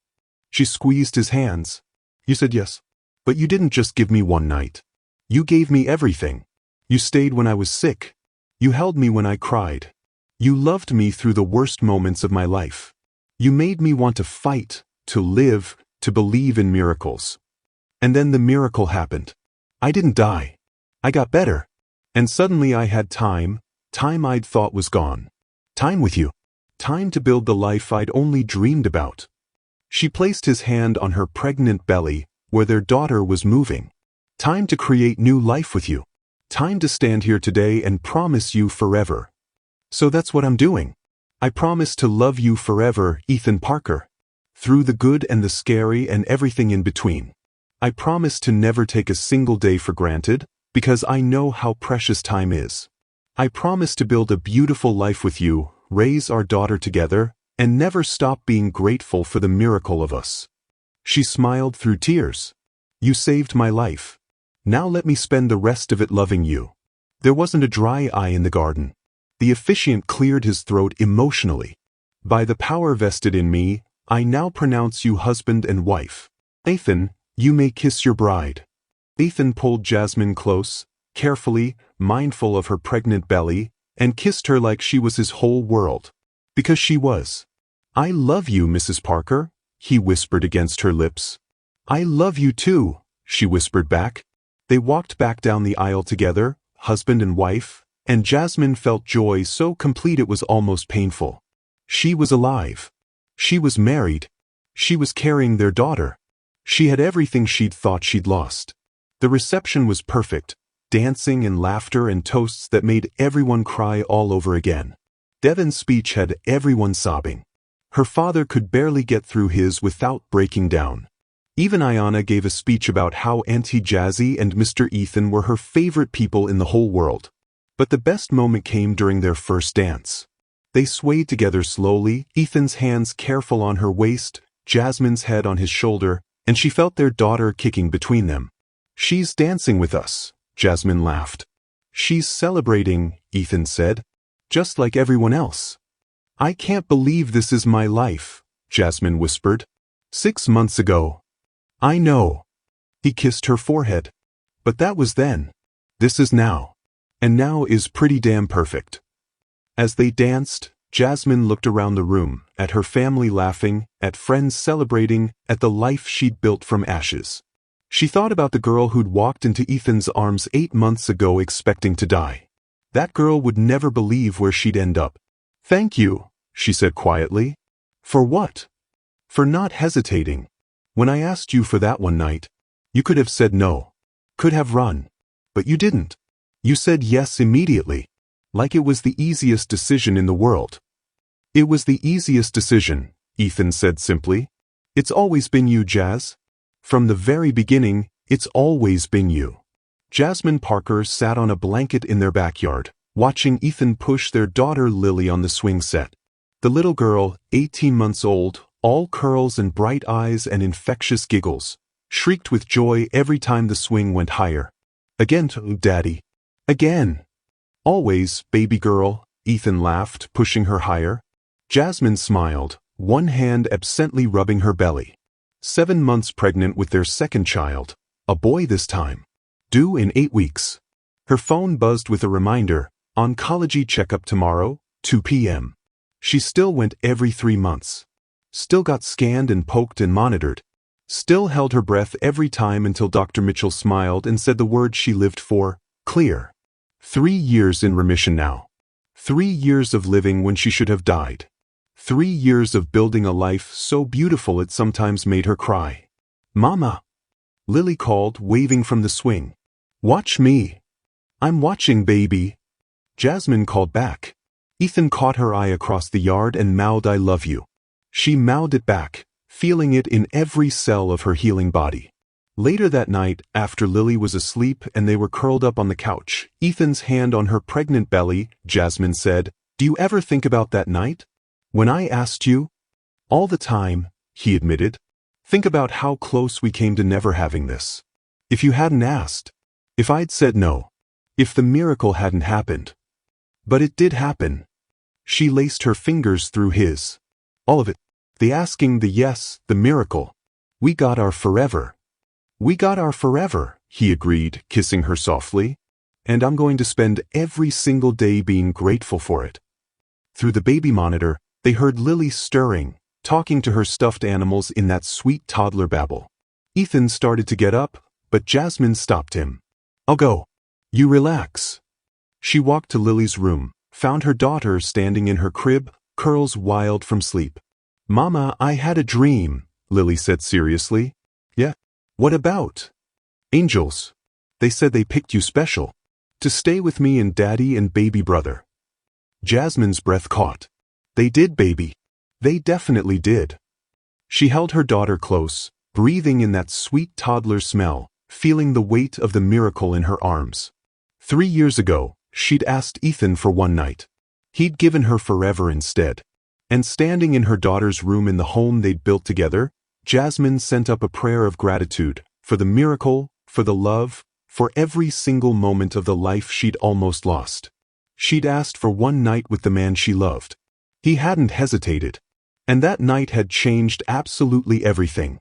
She squeezed his hands. You said yes. But you didn't just give me one night. You gave me everything. You stayed when I was sick. You held me when I cried. You loved me through the worst moments of my life. You made me want to fight, to live, to believe in miracles. And then the miracle happened. I didn't die. I got better. And suddenly I had time I'd thought was gone. Time with you. Time to build the life I'd only dreamed about. She placed his hand on her pregnant belly, where their daughter was moving. Time to create new life with you. Time to stand here today and promise you forever. So that's what I'm doing. I promise to love you forever, Ethan Parker. Through the good and the scary and everything in between. I promise to never take a single day for granted, because I know how precious time is. I promise to build a beautiful life with you, raise our daughter together, and never stop being grateful for the miracle of us. She smiled through tears. You saved my life. Now let me spend the rest of it loving you. There wasn't a dry eye in the garden. The officiant cleared his throat emotionally. By the power vested in me, I now pronounce you husband and wife. Ethan, you may kiss your bride. Ethan pulled Jasmine close, carefully, mindful of her pregnant belly, and kissed her like she was his whole world. Because she was. I love you, Mrs. Parker, he whispered against her lips. I love you too, she whispered back. They walked back down the aisle together, husband and wife, and Jasmine felt joy so complete it was almost painful. She was alive. She was married. She was carrying their daughter. She had everything she'd thought she'd lost. The reception was perfect, dancing and laughter and toasts that made everyone cry all over again. Devon's speech had everyone sobbing. Her father could barely get through his without breaking down. Even Ayanna gave a speech about how Auntie Jazzy and Mr. Ethan were her favorite people in the whole world. But the best moment came during their first dance. They swayed together slowly, Ethan's hands careful on her waist, Jasmine's head on his shoulder, and she felt their daughter kicking between them. She's dancing with us, Jasmine laughed. She's celebrating, Ethan said. Just like everyone else. I can't believe this is my life, Jasmine whispered. 6 months ago. I know. He kissed her forehead. But that was then. This is now. And now is pretty damn perfect. As they danced, Jasmine looked around the room, at her family laughing, at friends celebrating, at the life she'd built from ashes. She thought about the girl who'd walked into Ethan's arms 8 months ago expecting to die. That girl would never believe where she'd end up. Thank you, she said quietly. For what? For not hesitating. When I asked you for that one night, you could have said no. Could have run. But you didn't. You said yes immediately. Like it was the easiest decision in the world. It was the easiest decision, Ethan said simply. It's always been you, Jazz. From the very beginning, It's always been you. Jasmine Parker sat on a blanket in their backyard, watching Ethan push their daughter Lily on the swing set. The little girl, 18 months old, all curls and bright eyes and infectious giggles, shrieked with joy every time the swing went higher. Again, Daddy. Again. Always, baby girl, Ethan laughed, pushing her higher. Jasmine smiled, one hand absently rubbing her belly. 7 months pregnant with their second child, a boy this time. Due in 8 weeks. Her phone buzzed with a reminder, oncology checkup tomorrow, 2 p.m. She still went every 3 months. Still got scanned and poked and monitored. Still held her breath every time until Dr. Mitchell smiled and said the word she lived for, clear. 3 years in remission now. 3 years of living when she should have died. 3 years of building a life so beautiful it sometimes made her cry. Mama! Lily called, waving from the swing. Watch me. I'm watching, baby. Jasmine called back. Ethan caught her eye across the yard and mouthed, I love you. She mouthed it back, feeling it in every cell of her healing body. Later that night, after Lily was asleep and they were curled up on the couch, Ethan's hand on her pregnant belly, Jasmine said, Do you ever think about that night? When I asked you? All the time, he admitted. Think about how close we came to never having this. If you hadn't asked. If I'd said no. If the miracle hadn't happened. But it did happen. She laced her fingers through his. All of it. The asking, the yes, the miracle. We got our forever. We got our forever, he agreed, kissing her softly. And I'm going to spend every single day being grateful for it. Through the baby monitor, they heard Lily stirring, talking to her stuffed animals in that sweet toddler babble. Ethan started to get up, but Jasmine stopped him. I'll go. You relax. She walked to Lily's room, found her daughter standing in her crib, curls wild from sleep. Mama, I had a dream, Lily said seriously. Yeah? What about? Angels. They said they picked you special. To stay with me and Daddy and baby brother. Jasmine's breath caught. They did, baby. They definitely did. She held her daughter close, breathing in that sweet toddler smell, feeling the weight of the miracle in her arms. 3 years ago, she'd asked Ethan for one night. He'd given her forever instead. And standing in her daughter's room in the home they'd built together, Jasmine sent up a prayer of gratitude for the miracle, for the love, for every single moment of the life she'd almost lost. She'd asked for one night with the man she loved. He hadn't hesitated. And that night had changed absolutely everything.